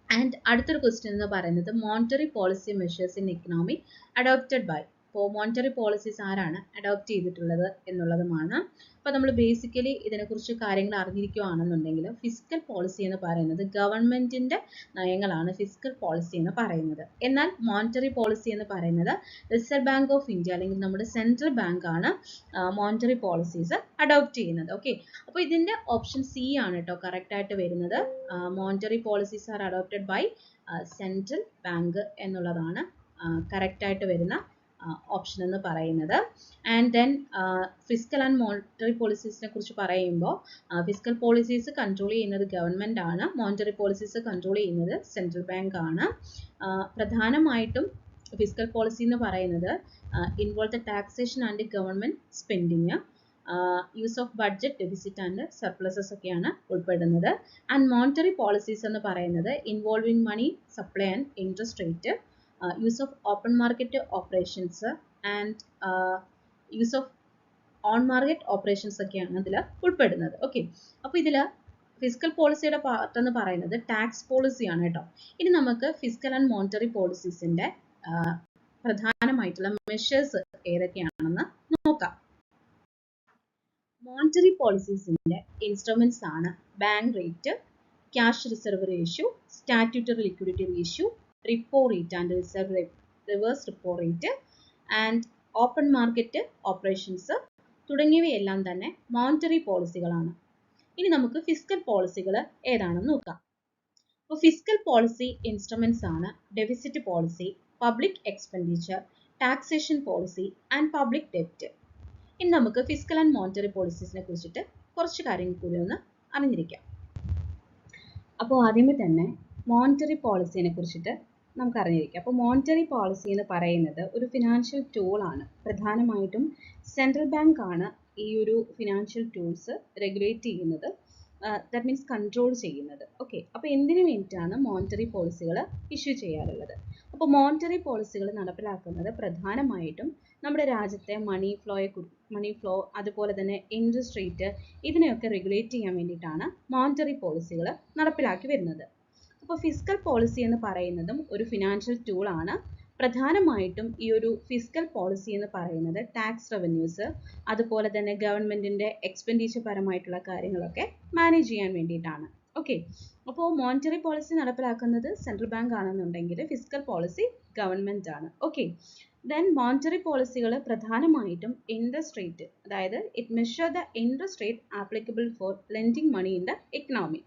ആൻഡ് അടുത്തൊരു ക്വസ്റ്റ്യൻ എന്ന് പറയുന്നത് monetary policy measures in economy adopted by. അപ്പോൾ മോണിറ്ററി പോളിസീസ് ആരാണ് അഡോപ്റ്റ് ചെയ്തിട്ടുള്ളത് എന്നുള്ളതുമാണ്. അപ്പോൾ നമ്മൾ ബേസിക്കലി ഇതിനെക്കുറിച്ച് കാര്യങ്ങൾ അറിഞ്ഞിരിക്കുകയാണെന്നുണ്ടെങ്കിൽ ഫിസ്ക്കൽ പോളിസി എന്ന് പറയുന്നത് ഗവൺമെൻറ്റിൻ്റെ നയങ്ങളാണ് ഫിസ്ക്കൽ പോളിസി എന്ന് പറയുന്നത്. എന്നാൽ മോണിറ്ററി പോളിസി എന്ന് പറയുന്നത് റിസർവ് ബാങ്ക് ഓഫ് ഇന്ത്യ അല്ലെങ്കിൽ നമ്മുടെ സെൻട്രൽ ബാങ്ക് ആണ് മോണിറ്ററി പോളിസീസ് അഡോപ്റ്റ് ചെയ്യുന്നത്. ഓക്കെ, അപ്പോൾ ഇതിൻ്റെ ഓപ്ഷൻ സി ആണ് കേട്ടോ കറക്റ്റ് ആയിട്ട് വരുന്നത്. Monetary policies are adopted by central bank എന്നുള്ളതാണ് കറക്റ്റ് ആയിട്ട് വരുന്ന ഓപ്ഷൻ എന്ന് പറയുന്നത്. And then fiscal and monetary പോളിസീസിനെ കുറിച്ച് പറയുമ്പോൾ ഫിസ്ക്കൽ പോളിസീസ് കൺട്രോൾ ചെയ്യുന്നത് ഗവൺമെൻറ് ആണ്, മോണിറ്ററി പോളിസീസ് കൺട്രോൾ ചെയ്യുന്നത് സെൻട്രൽ ബാങ്ക് ആണ്. പ്രധാനമായിട്ടും ഫിസ്ക്കൽ പോളിസി എന്ന് പറയുന്നത് involve the taxation and government spending, use of budget, deficit and surpluses ഒക്കെയാണ് ഉൾപ്പെടുന്നത്. ആൻഡ് മോണിറ്ററി പോളിസീസ് എന്ന് പറയുന്നത് involving money supply and interest rate, use of open market operations and use of on market operations ഒക്കെയാണ് ഇതിൽ ഉൾപ്പെടുന്നത്. Okay, അപ്പോൾ ഇതിൽ fiscal പോളിസിയുടെ പാർട്ട് എന്ന് പറയുന്നത് ടാക്സ് പോളിസിയാണ് കേട്ടോ. ഇനി നമുക്ക് ഫിസ്ക്കൽ ആൻഡ് മോണിറ്ററി പോളിസീസിൻ്റെ പ്രധാനമായിട്ടുള്ള മെഷേഴ്സ് ഏതൊക്കെയാണെന്ന് നോക്കാം. മോണിറ്ററി പോളിസീസിൻ്റെ ഇൻസ്ട്രുമെൻറ്റ്സ് ആണ് bank rate, cash reserve ratio, statutory liquidity ratio, repo rate and reverse repo rate and open market operations തുടങ്ങിയവയെല്ലാം തന്നെ മോണിറ്ററി പോളിസികളാണ്. ഇനി നമുക്ക് ഫിസ്ക്കൽ പോളിസികൾ ഏതാണെന്ന് നോക്കാം. അപ്പോൾ ഫിസ്ക്കൽ പോളിസി ഇൻസ്ട്രുമെൻറ്റ്സ് ആണ് deficit policy, public expenditure, taxation policy and public ഡെപ്റ്റ്. ഇനി നമുക്ക് ഫിസ്ക്കൽ ആൻഡ് മോണിറ്ററി പോളിസീസിനെ കുറിച്ചിട്ട് കുറച്ച് കാര്യങ്ങൾ കൂടി ഒന്ന് അറിഞ്ഞിരിക്കാം. അപ്പോൾ ആദ്യമേ തന്നെ മോണിറ്ററി പോളിസിനെ കുറിച്ചിട്ട് നമുക്ക് അറിഞ്ഞിരിക്കാം. അപ്പോൾ മോണിറ്ററി പോളിസി എന്ന് പറയുന്നത് ഒരു ഫിനാൻഷ്യൽ ടൂളാണ്. പ്രധാനമായിട്ടും സെൻട്രൽ ബാങ്ക് ആണ് ഈ ഒരു ഫിനാൻഷ്യൽ ടൂൾസ് റെഗുലേറ്റ് ചെയ്യുന്നത്, ദാറ്റ് മീൻസ് കൺട്രോൾ ചെയ്യുന്നത്. ഓക്കെ, അപ്പോൾ എന്തിനു വേണ്ടിയിട്ടാണ് മോണിറ്ററി പോളിസികൾ ഇഷ്യൂ ചെയ്യാറുള്ളത്? അപ്പോൾ മോണിറ്ററി പോളിസികൾ നടപ്പിലാക്കുന്നത് പ്രധാനമായിട്ടും നമ്മുടെ രാജ്യത്തെ മണി ഫ്ലോ അതുപോലെ തന്നെ ഇൻട്രസ്റ്റ് റേറ്റ് ഇതിനെയൊക്കെ റെഗുലേറ്റ് ചെയ്യാൻ വേണ്ടിയിട്ടാണ് മോണിറ്ററി പോളിസികൾ നടപ്പിലാക്കി വരുന്നത്. അപ്പോൾ ഫിസ്ക്കൽ പോളിസി എന്ന് പറയുന്നതും ഒരു ഫിനാൻഷ്യൽ ടൂളാണ്. പ്രധാനമായിട്ടും ഈ ഒരു ഫിസ്ക്കൽ പോളിസി എന്ന് പറയുന്നത് ടാക്സ് റവന്യൂസ് അതുപോലെ തന്നെ ഗവൺമെൻറ്റിൻ്റെ എക്സ്പെൻഡിച്ചർ പരമായിട്ടുള്ള കാര്യങ്ങളൊക്കെ മാനേജ് ചെയ്യാൻ വേണ്ടിയിട്ടാണ്. ഓക്കെ, അപ്പോൾ മോണിറ്ററി പോളിസി നടപ്പിലാക്കുന്നത് സെൻട്രൽ ബാങ്ക് ആണെന്നുണ്ടെങ്കിൽ ഫിസ്ക്കൽ പോളിസി ഗവൺമെൻറ് ആണ്. ഓക്കെ, ദെൻ മോണിറ്ററി പോളിസികൾ പ്രധാനമായിട്ടും ഇൻട്രസ്റ്റ് റേറ്റ്, അതായത് it measure the interest rate applicable for lending money in the economy.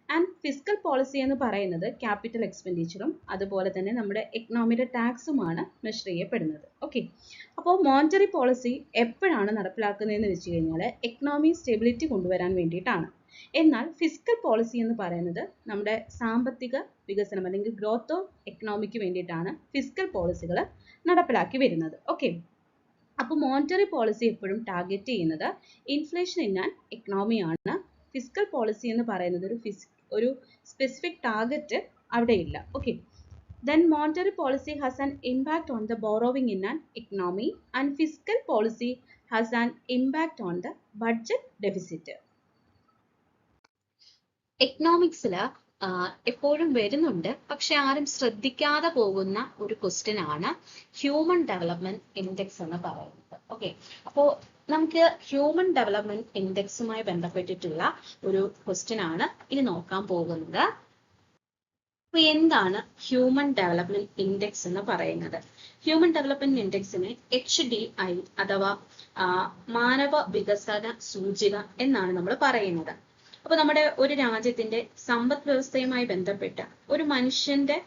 And fiscal policy എന്ന് പറയുന്നത് ക്യാപിറ്റൽ എക്സ്പെൻഡിച്ചറും അതുപോലെ തന്നെ നമ്മുടെ എക്കണോമിയുടെ ടാക്സുമാണ് മെഷർ ചെയ്യപ്പെടുന്നത്. ഓക്കെ, അപ്പോൾ മോണിറ്ററി പോളിസി എപ്പോഴാണ് നടപ്പിലാക്കുന്നതെന്ന് വെച്ച് കഴിഞ്ഞാൽ എക്കണോമി സ്റ്റെബിലിറ്റി കൊണ്ടുവരാൻ വേണ്ടിയിട്ടാണ്. എന്നാൽ ഫിസ്ക്കൽ പോളിസി എന്ന് പറയുന്നത് നമ്മുടെ സാമ്പത്തിക വികസനം അല്ലെങ്കിൽ ഗ്രോത്ത് ഓഫ് എക്കണോമിക്ക് വേണ്ടിയിട്ടാണ് ഫിസ്ക്കൽ പോളിസികൾ നടപ്പിലാക്കി വരുന്നത്. ഓക്കെ, അപ്പോൾ മോണിറ്ററി പോളിസി എപ്പോഴും ടാർഗറ്റ് ചെയ്യുന്നത് ഇൻഫ്ലേഷൻ ഇൻ ആൻ എക്കണോമിയാണ്. ഫിസ്ക്കൽ പോളിസി എന്ന് പറയുന്നത് ഒരു സ്പെസിഫിക് ടാർഗറ്റ് അവിടെ ഇല്ല. Okay, then monetary policy has an impact on the borrowing in an economy and fiscal policy has an impact on the budget deficit. എക്കണോമിക്സിൽ എപ്പോഴും വരുന്നുണ്ട്, പക്ഷെ ആരും ശ്രദ്ധിക്കാതെ പോകുന്ന ഒരു ക്വസ്റ്റ്യൻ ആണ് ഹ്യൂമൻ ഡെവലപ്മെന്റ് ഇൻഡെക്സ് എന്ന് പറയുന്നത്. ഓക്കെ, അപ്പോൾ നമുക്ക് ഹ്യൂമൻ ഡെവലപ്മെന്റ് ഇൻഡെക്സുമായി ബന്ധപ്പെട്ടിട്ടുള്ള ഒരു ക്വസ്റ്റ്യൻ ആണ് ഇനി നോക്കാൻ പോകുന്നത്. അപ്പോൾ എന്താണ് ഹ്യൂമൻ ഡെവലപ്മെന്റ് ഇൻഡെക്സ് എന്ന് പറയുന്നത്? ഹ്യൂമൻ ഡെവലപ്മെന്റ് ഇൻഡെക്സിനെ HDI അഥവാ മാനവ വികസന സൂചിക എന്നാണ് നമ്മൾ പറയുന്നത്. അപ്പോൾ നമ്മുടെ ഒരു രാജ്യത്തിന്റെ സമ്പദ് വ്യവസ്ഥയുമായി ബന്ധപ്പെട്ട ഒരു മനുഷ്യന്റെ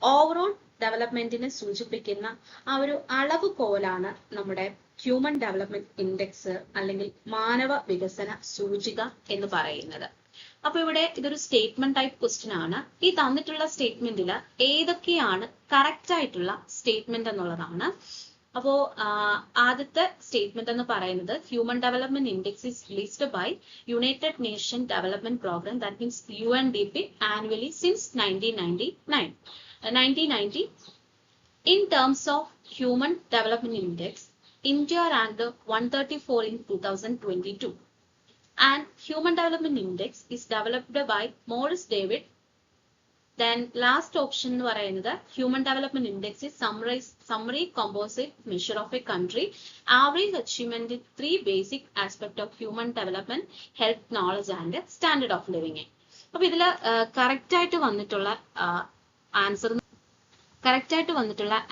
ഓവറോൾ ഡെവലപ്മെന്റിനെ സൂചിപ്പിക്കുന്ന ആ ഒരു അളവുകോലാണ് നമ്മുടെ ഹ്യൂമൻ ഡെവലപ്മെന്റ് ഇൻഡെക്സ് അല്ലെങ്കിൽ മാനവ വികസന സൂചിക എന്ന് പറയുന്നത്. അപ്പൊ ഇവിടെ ഇതൊരു സ്റ്റേറ്റ്മെന്റ് ടൈപ്പ് ക്വസ്റ്റ്യൻ ആണ്. ഈ തന്നിട്ടുള്ള സ്റ്റേറ്റ്മെന്റിൽ ഏതൊക്കെയാണ് കറക്റ്റ് ആയിട്ടുള്ള സ്റ്റേറ്റ്മെന്റ് എന്നുള്ളതാണ്. അപ്പോ ആദ്യത്തെ സ്റ്റേറ്റ്മെന്റ് എന്ന് പറയുന്നത് human development index is released by United Nation Development Programme, that means UNDP annually since 1990. In terms of human development index, India ranked 134 in 2022. And human development index is developed by Morris David. Then last option എന്ന് പറയുന്നത് human development index is summary composite measure of a country average achievement in 3 basic aspects of human development: health, knowledge and standard of living. അപ്പൊ ഇതില് correct ആയിട്ട് വന്നിട്ടുള്ള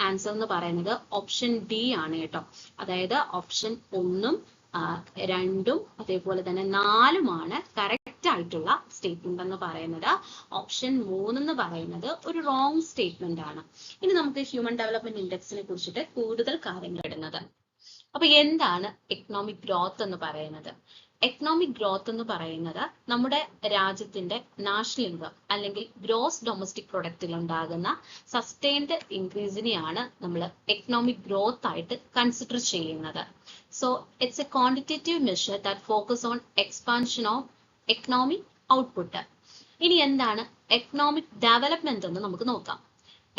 answer എന്ന് പറയുന്നത് option D ആണ് കേട്ടോ. അതായത് ഓപ്ഷൻ 1ഉം 2ഉം അതേപോലെ തന്നെ 4ഉമാണ് കറക്റ്റ് ആയിട്ടുള്ള സ്റ്റേറ്റ്മെന്റ് എന്ന് പറയുന്നത്. ഓപ്ഷൻ 3 എന്ന് പറയുന്നത് ഒരു റോങ് സ്റ്റേറ്റ്മെന്റ് ആണ്. ഇനി നമുക്ക് ഹ്യൂമൻ ഡെവലപ്മെന്റ് ഇൻഡെക്സിനെ കുറിച്ചിട്ട് കൂടുതൽ കാര്യങ്ങൾ ഇടുന്നത്. അപ്പൊ എന്താണ് എക്കണോമിക് ഗ്രോത്ത് എന്ന് പറയുന്നത്? എക്കണോമിക് ഗ്രോത്ത് എന്ന് പറയുന്നത് നമ്മുടെ രാജ്യത്തിന്റെ നാഷണൽ ഇൻകം അല്ലെങ്കിൽ ഗ്രോസ് ഡൊമസ്റ്റിക് പ്രൊഡക്റ്റിൽ ഉണ്ടാകുന്ന സസ്റ്റൈൻഡ് ഇൻക്രീസിനെയാണ് നമ്മൾ എക്കണോമിക് ഗ്രോത്ത് ആയിട്ട് കൺസിഡർ ചെയ്യുന്നത്. So it's A quantitative measure that focus on expansion of economic output. ഇനി എന്താണ് എക്കണോമിക് ഡെവലപ്മെന്റ് എന്ന് നമുക്ക് നോക്കാം.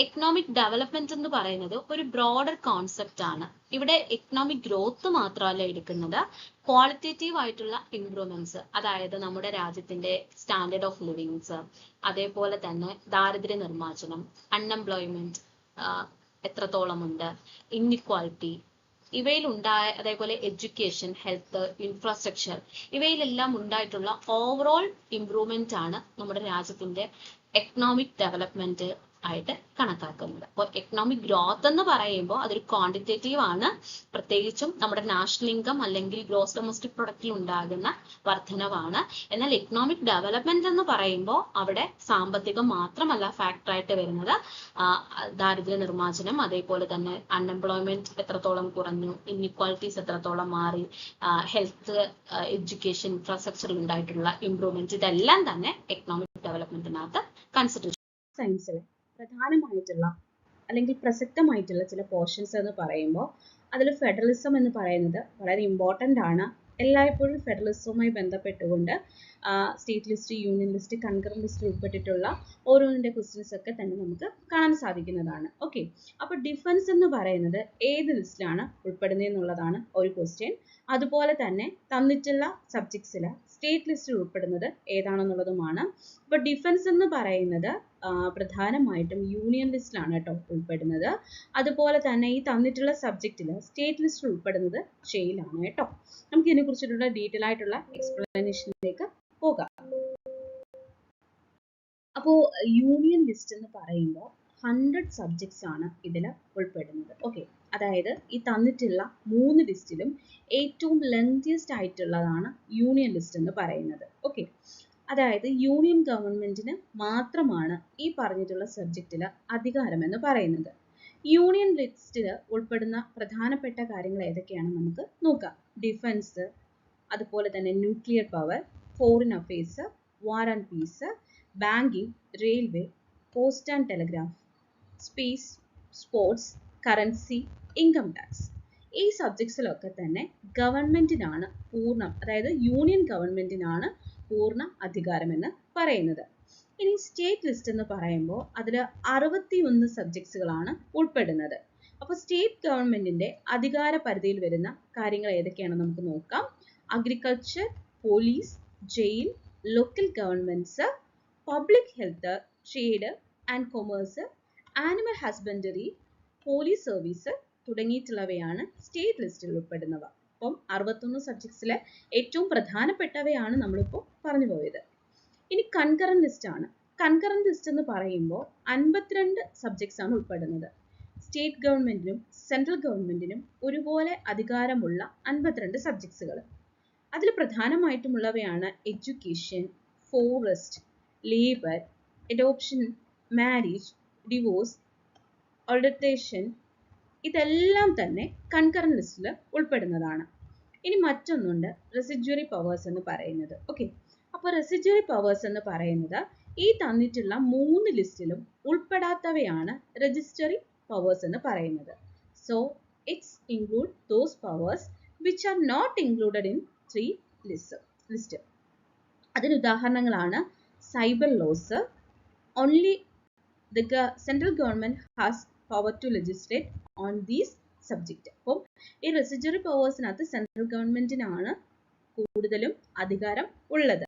എക്കണോമിക് ഡെവലപ്മെന്റ് എന്ന് പറയുന്നത് ഒരു ബ്രോഡർ കോൺസെപ്റ്റ് ആണ്. ഇവിടെ എക്കണോമിക് ഗ്രോത്ത് മാത്രമല്ല എടുക്കുന്നത്, ക്വാളിറ്റേറ്റീവ് ആയിട്ടുള്ള ഇംപ്രൂവ്മെന്റ്സ്, അതായത് നമ്മുടെ രാജ്യത്തിന്റെ സ്റ്റാൻഡേർഡ് ഓഫ് ലിവിങ്സ്, അതേപോലെ തന്നെ ദാരിദ്ര്യ നിർമ്മാർജ്ജനം, അൺഎംപ്ലോയ്മെന്റ് എത്രത്തോളം ഉണ്ട്, ഇൻഇക്വാലിറ്റി, അതേപോലെ എഡ്യൂക്കേഷൻ, ഹെൽത്ത്, ഇൻഫ്രാസ്ട്രക്ചർ, ഇവയിലെല്ലാം ഉണ്ടായിട്ടുള്ള ഓവറോൾ ഇംപ്രൂവ്മെന്റ് ആണ് നമ്മുടെ രാജ്യത്തിന്റെ എക്കണോമിക് ഡെവലപ്മെന്റ് ആയിട്ട് കണക്കാക്കുന്നത്. അപ്പോൾ എക്കണോമിക് ഗ്രോത്ത് എന്ന് പറയുമ്പോൾ അതൊരു ക്വാണ്ടിറ്റേറ്റീവ് ആണ്, പ്രത്യേകിച്ചും നമ്മുടെ നാഷണൽ ഇൻകം അല്ലെങ്കിൽ ഗ്രോസ് ഡൊമസ്റ്റിക് പ്രൊഡക്റ്റിൽ ഉണ്ടാകുന്ന വർധനവാണ്. എന്നാൽ എക്കണോമിക് ഡെവലപ്മെന്റ് എന്ന് പറയുമ്പോൾ അവിടെ സാമ്പത്തികം മാത്രമല്ല ഫാക്ടർ ആയിട്ട് വരുന്നത്, ദാരിദ്ര്യ നിർമ്മാർജ്ജനം, അതേപോലെ തന്നെ അൺഎംപ്ലോയ്മെന്റ് എത്രത്തോളം കുറഞ്ഞു, ഇൻഇക്വാലിറ്റീസ് എത്രത്തോളം മാറി, ഹെൽത്ത്, എഡ്യൂക്കേഷൻ, ഇൻഫ്രാസ്ട്രക്ചറിൽ ഉണ്ടായിട്ടുള്ള ഇംപ്രൂവ്മെന്റ്, ഇതെല്ലാം തന്നെ എക്കണോമിക് ഡെവലപ്മെന്റിനകത്ത് കൺസിഡർ ചെയ്യും. സയൻസിലെ പ്രധാനമായിട്ടുള്ള അല്ലെങ്കിൽ പ്രസക്തമായിട്ടുള്ള ചില പോർഷൻസ് എന്ന് പറയുമ്പോൾ അതിൽ ഫെഡറലിസം എന്ന് പറയുന്നത് വളരെ ഇമ്പോർട്ടൻ്റ് ആണ്. എല്ലായ്പ്പോഴും ഫെഡറലിസവുമായി ബന്ധപ്പെട്ടുകൊണ്ട് state list, union list, concurrent ലിസ്റ്റിൽ ഉൾപ്പെട്ടിട്ടുള്ള ഓരോന്നിൻ്റെ ക്വസ്റ്റ്യൻസ് ഒക്കെ തന്നെ നമുക്ക് കാണാൻ സാധിക്കുന്നതാണ്. ഓക്കെ, അപ്പോൾ ഡിഫൻസ് എന്ന് പറയുന്നത് ഏത് ലിസ്റ്റിലാണ് ഉൾപ്പെടുന്നത് എന്നുള്ളതാണ് ഒരു ക്വസ്റ്റ്യൻ. അതുപോലെ തന്നെ തന്നിട്ടുള്ള സബ്ജക്ട്സിൽ സ്റ്റേറ്റ് ലിസ്റ്റിൽ ഉൾപ്പെടുന്നത് ഏതാണെന്നുള്ളതുമാണ്. അപ്പോൾ ഡിഫൻസ് എന്ന് പറയുന്നത് പ്രധാനമായിട്ടും യൂണിയൻ ലിസ്റ്റിലാണ് കേട്ടോ ഉൾപ്പെടുന്നത്. അതുപോലെ തന്നെ ഈ തന്നിട്ടുള്ള സബ്ജക്റ്റിൽ സ്റ്റേറ്റ് ലിസ്റ്റിൽ ഉൾപ്പെടുന്നത് ജയിലാണ് കേട്ടോ. നമുക്ക് ഇതിനെ കുറിച്ചിട്ടുള്ള ഡീറ്റെയിൽ ആയിട്ടുള്ള എക്സ്പ്ലനേഷനിലേക്ക് പോകാം. അപ്പോൾ യൂണിയൻ ലിസ്റ്റ് എന്ന് പറയുമ്പോൾ 100 സബ്ജക്ട്സ് ആണ് ഇതിൽ ഉൾപ്പെടുന്നത്. ഓക്കെ, അതായത് ഈ തന്നിട്ടുള്ള 3 ലിസ്റ്റിലും ഏറ്റവും ലെങ്തിയസ്റ്റ് ആയിട്ടുള്ളതാണ് യൂണിയൻ ലിസ്റ്റ് എന്ന് പറയുന്നത്. ഓക്കെ, അതായത് യൂണിയൻ ഗവൺമെന്റിന് മാത്രമാണ് ഈ പറഞ്ഞിട്ടുള്ള സബ്ജക്റ്റിൽ അധികാരം എന്ന് പറയുന്നത്. യൂണിയൻ ലിസ്റ്റിൽ ഉൾപ്പെടുന്ന പ്രധാനപ്പെട്ട കാര്യങ്ങൾ ഏതൊക്കെയാണെന്ന് നമുക്ക് നോക്കാം. ഡിഫൻസ്, അതുപോലെ തന്നെ nuclear power, foreign affairs, war and piece, banking, railway, post and telegraph, space, sports, currency, income tax. ഈ സബ്ജക്ട്സിലൊക്കെ തന്നെ ഗവൺമെന്റിനാണ് അതായത് യൂണിയൻ ഗവൺമെന്റിനാണ് പൂർണ്ണ അധികാരം എന്ന് പറയുന്നത്. ഇനി സ്റ്റേറ്റ് ലിസ്റ്റ് എന്ന് പറയുമ്പോൾ അതിൽ 61 സബ്ജക്ട്സുകളാണ് ഉൾപ്പെടുന്നത്. അപ്പോൾ സ്റ്റേറ്റ് ഗവൺമെന്റിന്റെ അധികാര പരിധിയിൽ വരുന്ന കാര്യങ്ങൾ ഏതൊക്കെയാണെന്ന് നമുക്ക് നോക്കാം. Agriculture, police, jail, local governments, public health, trade and commerce, animal husbandry, police service തുടങ്ങിയിട്ടുള്ളവയാണ് സ്റ്റേറ്റ് ലിസ്റ്റിൽ ഉൾപ്പെടുന്നവ. അപ്പം 61 സബ്ജക്ട്സിലെ ഏറ്റവും പ്രധാനപ്പെട്ടവയാണ് നമ്മളിപ്പോൾ പറഞ്ഞു പോയത്. ഇനി കൺകറന്റ് ലിസ്റ്റ് ആണ്. കൺകറന്റ് ലിസ്റ്റ് എന്ന് പറയുമ്പോൾ 52 സബ്ജക്ട്സ് ആണ് ഉൾപ്പെടുന്നത്. സ്റ്റേറ്റ് ഗവൺമെന്റിനും സെൻട്രൽ ഗവൺമെന്റിനും ഒരുപോലെ അധികാരമുള്ള 52 സബ്ജക്ട്സുകൾ. അതിൽ പ്രധാനമായിട്ടുമുള്ളവയാണ് education, forest, labour, adoption, marriage, divorce, adulteration, ഇതെല്ലാം തന്നെ കൺകറന്റ് ലിസ്റ്റിൽ ഉൾപ്പെടുന്നതാണ്. ഇനി മറ്റൊന്നുണ്ട് റെസിഡ്യൂറി പവേഴ്സ് എന്ന് പറയുന്നത്. ഓക്കെ, അപ്പോൾ റെസിഡ്യൂറി പവേഴ്സ് എന്ന് പറയുന്നത് ഈ തന്നിട്ടുള്ള 3 ലിസ്റ്റിലും ഉൾപ്പെടാത്തവയാണ് രജിസ്റ്ററി പവേഴ്സ് എന്ന് പറയുന്നത്. So it's include those powers which are not included in 3 list. അതിന് ഉദാഹരണങ്ങളാണ് cyber laws. Only the central government has power to legislate on these subject. അപ്പം ഈ റെസിഡ്യൂറി പവേഴ്സിനകത്ത് സെൻട്രൽ ഗവൺമെന്റിനാണ് കൂടുതലും അധികാരം ഉള്ളത്.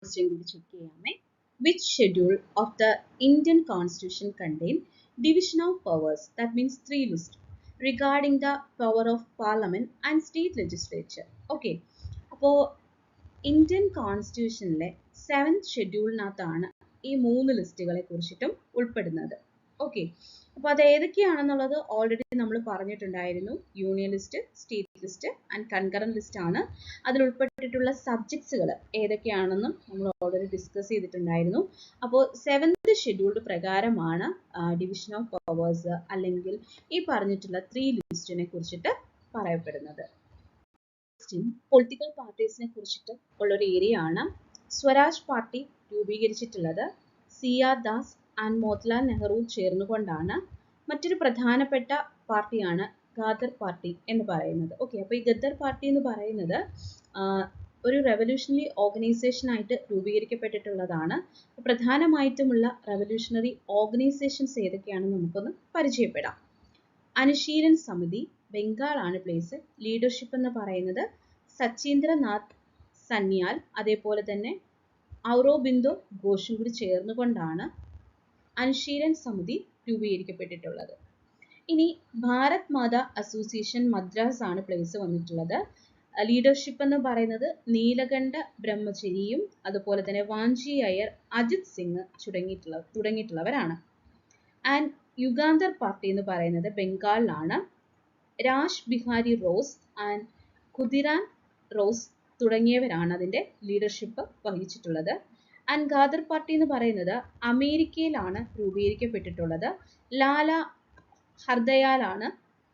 ക്വസ്റ്റ്യൻ കൂടി check ചെയ്യാമേ. Which schedule of the Indian Constitution contain division of powers, that means 3 lists regarding the power of parliament and state legislature? Okay, അപ്പോൾ Indian കോൺസ്റ്റിറ്റ്യൂഷനിലെ 7th ഷെഡ്യൂളിനകത്താണ് ഈ 3 ലിസ്റ്റുകളെ കുറിച്ചിട്ടും ഉൾപ്പെടുന്നത്. ഓക്കെ, അപ്പോൾ അത് ഏതൊക്കെയാണെന്നുള്ളത് ഓൾറെഡി നമ്മൾ പറഞ്ഞിട്ടുണ്ടായിരുന്നു. Union list, state list and concurrent list ആണ്. അതിൽ ഉൾപ്പെട്ടിട്ടുള്ള സബ്ജക്ട്സുകൾ ഏതൊക്കെയാണെന്നും നമ്മൾ ഓൾറെഡി ഡിസ്കസ് ചെയ്തിട്ടുണ്ടായിരുന്നു. അപ്പോൾ 7th ഷെഡ്യൂൾഡ് പ്രകാരമാണ് ഡിവിഷൻ ഓഫ് പവേഴ്സ് അല്ലെങ്കിൽ ഈ പറഞ്ഞിട്ടുള്ള 3 ലിസ്റ്റിനെ കുറിച്ചിട്ട് പറയപ്പെടുന്നത്. പൊളിറ്റിക്കൽ പാർട്ടീസിനെ കുറിച്ചിട്ട് ഉള്ളൊരു ഏരിയ ആണ്. സ്വരാജ് പാർട്ടി രൂപീകരിച്ചിട്ടുള്ളത് CR ദാസ് ആൻഡ് മോത്തിലാൽ നെഹ്റു ചേർന്നുകൊണ്ടാണ്. മറ്റൊരു പ്രധാനപ്പെട്ട പാർട്ടിയാണ് ഗാദർ പാർട്ടി എന്ന് പറയുന്നത്. ഓക്കെ, അപ്പോൾ ഈ ഗദർ പാർട്ടി എന്ന് പറയുന്നത് ഒരു റെവല്യൂഷണറി ഓർഗനൈസേഷൻ ആയിട്ട് രൂപീകരിക്കപ്പെട്ടിട്ടുള്ളതാണ്. പ്രധാനമായിട്ടുമുള്ള റെവല്യൂഷണറി ഓർഗനൈസേഷൻസ് ഏതൊക്കെയാണെന്ന് നമുക്കൊന്ന് പരിചയപ്പെടാം. അനുശീലൻ സമിതി, ബംഗാളാണ് പ്ലേസ്. ലീഡർഷിപ്പ് എന്ന് പറയുന്നത് സച്ചീന്ദ്രനാഥ് സന്യാൽ, അതേപോലെ തന്നെ ഔറോബിന്ദോ ഘോഷും കൂടി ചേർന്നുകൊണ്ടാണ് അനുശീലൻ സമിതി രൂപീകരിക്കപ്പെട്ടിട്ടുള്ളത്. ഇനി ഭാരത് മാതാ അസോസിയേഷൻ മദ്രാസ് ആണ് പ്ലേസ് വന്നിട്ടുള്ളത്. ലീഡർഷിപ്പ് എന്ന് പറയുന്നത് നീലകണ്ഠ ബ്രഹ്മചരിയും അതുപോലെ തന്നെ വാഞ്ചി അയ്യർ, അജിത് സിംഗ് തുടങ്ങിയിട്ടുള്ളവരാണ്. ആൻഡ് യുഗാന്തർ പാർട്ടി എന്ന് പറയുന്നത് ബംഗാളിലാണ്. രാജ് ബിഹാരി റോസ് ആൻഡ് ഖുദിറാൻ റോസ് തുടങ്ങിയവരാണ് അതിൻ്റെ ലീഡർഷിപ്പ് വഹിച്ചിട്ടുള്ളത്. ആൻഡ് ഗാദർ പാർട്ടി എന്ന് പറയുന്നത് അമേരിക്കയിലാണ് രൂപീകരിക്കപ്പെട്ടിട്ടുള്ളത്. ലാല ഹർദയാലാണ്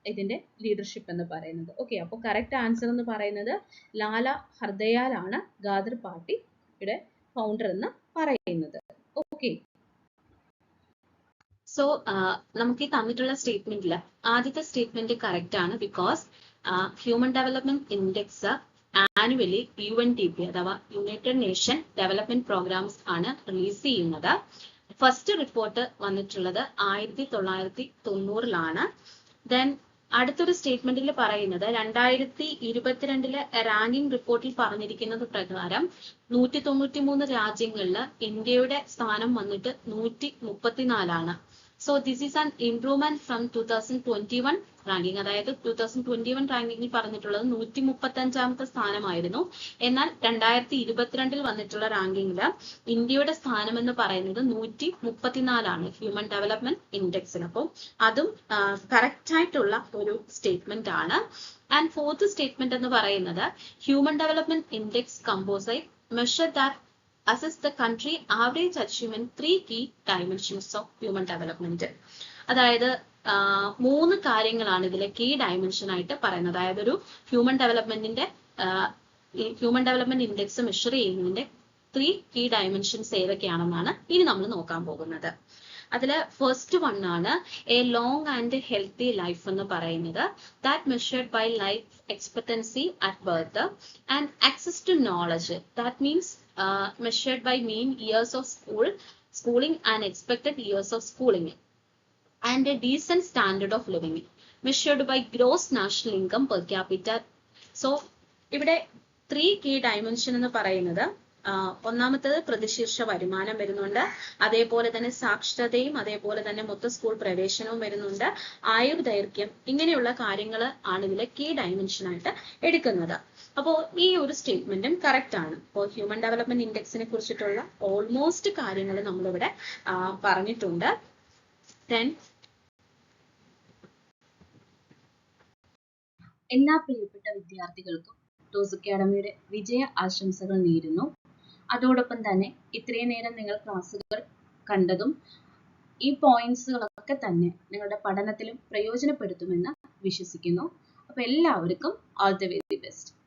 ഇതിൻ്റെ ലീഡർഷിപ്പ് എന്ന് പറയുന്നത്. ഓക്കെ, അപ്പോൾ കറക്റ്റ് ആൻസർ എന്ന് പറയുന്നത് ലാല ഹർദയാലാണ് ഗാദർ പാർട്ടിയുടെ ഫൗണ്ടർ എന്ന് പറയുന്നത്. ഓക്കെ, സോ നമുക്ക് ഈ തന്നിട്ടുള്ള സ്റ്റേറ്റ്മെന്റിൽ ആദ്യത്തെ സ്റ്റേറ്റ്മെന്റ് കറക്റ്റ് ആണ്. Because human development index annually UNDP അഥവാ യുണൈറ്റഡ് നേഷൻ ഡെവലപ്മെന്റ് പ്രോഗ്രാംസ് ആണ് റിലീസ് ചെയ്യുന്നത്. ഫസ്റ്റ് റിപ്പോർട്ട് വന്നിട്ടുള്ളത് 1990-ലാണ്. ദെൻ അടുത്തൊരു സ്റ്റേറ്റ്മെന്റിൽ പറയുന്നത് 2022 റാങ്കിംഗ് റിപ്പോർട്ടിൽ പറഞ്ഞിരിക്കുന്നത് പ്രകാരം 193 രാജ്യങ്ങളിൽ ഇന്ത്യയുടെ സ്ഥാനം വന്നിട്ട് 134ആണ്. So this is an improvement from 2021 ranking. അതായത് 2021 റാങ്കിങ്ങിൽ പറഞ്ഞിട്ടുള്ളത് 135ാമത്തെ സ്ഥാനമായിരുന്നു. എന്നാൽ 2022 വന്നിട്ടുള്ള റാങ്കിങ്ങിൽ ഇന്ത്യയുടെ സ്ഥാനം എന്ന് പറയുന്നത് 134ആണ് ഹ്യൂമൻ ഡെവലപ്മെന്റ് ഇൻഡെക്സിൽ. അപ്പോൾ അതും കറക്റ്റ് ആയിട്ടുള്ള ഒരു സ്റ്റേറ്റ്മെന്റ് ആണ്. ആൻഡ് ഫോർത്ത് സ്റ്റേറ്റ്മെന്റ് എന്ന് പറയുന്നത് human development index composite measure that assess the country average achievement 3 key dimensions of human development. അതായത് 3 കാര്യങ്ങളാണ് ഇതിലെ കീ ഡയമെൻഷൻ ആയിട്ട് പറയുന്നത്. അതായത് ഒരു ഹ്യൂമൻ ഡെവലപ്മെന്റ് ഇൻഡെക്സ് മെഷർ ചെയ്യുന്നതിന്റെ 3 കീ ഡയമെൻഷൻസ് ഏതൊക്കെയാണെന്നാണ് ഇനി നമ്മൾ നോക്കാൻ പോകുന്നത്. അതിൽ ഫസ്റ്റ് വൺ ആണ് a long and healthy life എന്ന് പറയുന്നത്. That measured by life expectancy at birth and access to knowledge. That means measured by mean years of schooling and expected years of schooling, and a decent standard of living measured by gross national income per capita. So ഇവിടെ 3 key dimension എന്ന് പറയുന്നത് ഒന്നാമത്തേത് പ്രതിശീർഷ വരുമാനം വരുന്നുണ്ട്, അതേപോലെ തന്നെ സാക്ഷരതയും അതേപോലെ തന്നെ മൊത്ത സ്കൂൾ പ്രവേശനവും വരുന്നുണ്ട്, ആയുർദൈർഘ്യം, ഇങ്ങനെയുള്ള കാര്യങ്ങൾ ആണ് ഇതിലെ കീ ഡയമെൻഷൻ ആയിട്ട് എടുക്കുന്നത്. അപ്പോൾ ഈ ഒരു സ്റ്റേറ്റ്മെന്റും കറക്റ്റ് ആണ്. അപ്പോൾ ഹ്യൂമൻ ഡെവലപ്മെന്റ് ഇൻഡെക്സിനെ കുറിച്ചിട്ടുള്ള ഓൾമോസ്റ്റ് കാര്യങ്ങൾ നമ്മളിവിടെ പറഞ്ഞിട്ടുണ്ട്. എല്ലാ പ്രിയപ്പെട്ട വിദ്യാർത്ഥികൾക്കും ടോസ് അക്കാഡമിയുടെ വിജയ ആശംസകൾ നേരുന്നു. അതോടൊപ്പം തന്നെ ഇത്രയും നേരം നിങ്ങൾ ക്ലാസ്സുകൾ കണ്ടതും ഈ പോയിന്റ്സുകളൊക്കെ തന്നെ നിങ്ങളുടെ പഠനത്തിലും പ്രയോജനപ്പെടുത്തുമെന്ന് വിശ്വസിക്കുന്നു. അപ്പോൾ എല്ലാവർക്കും ഓൾ ദി വെരി ബെസ്റ്റ്.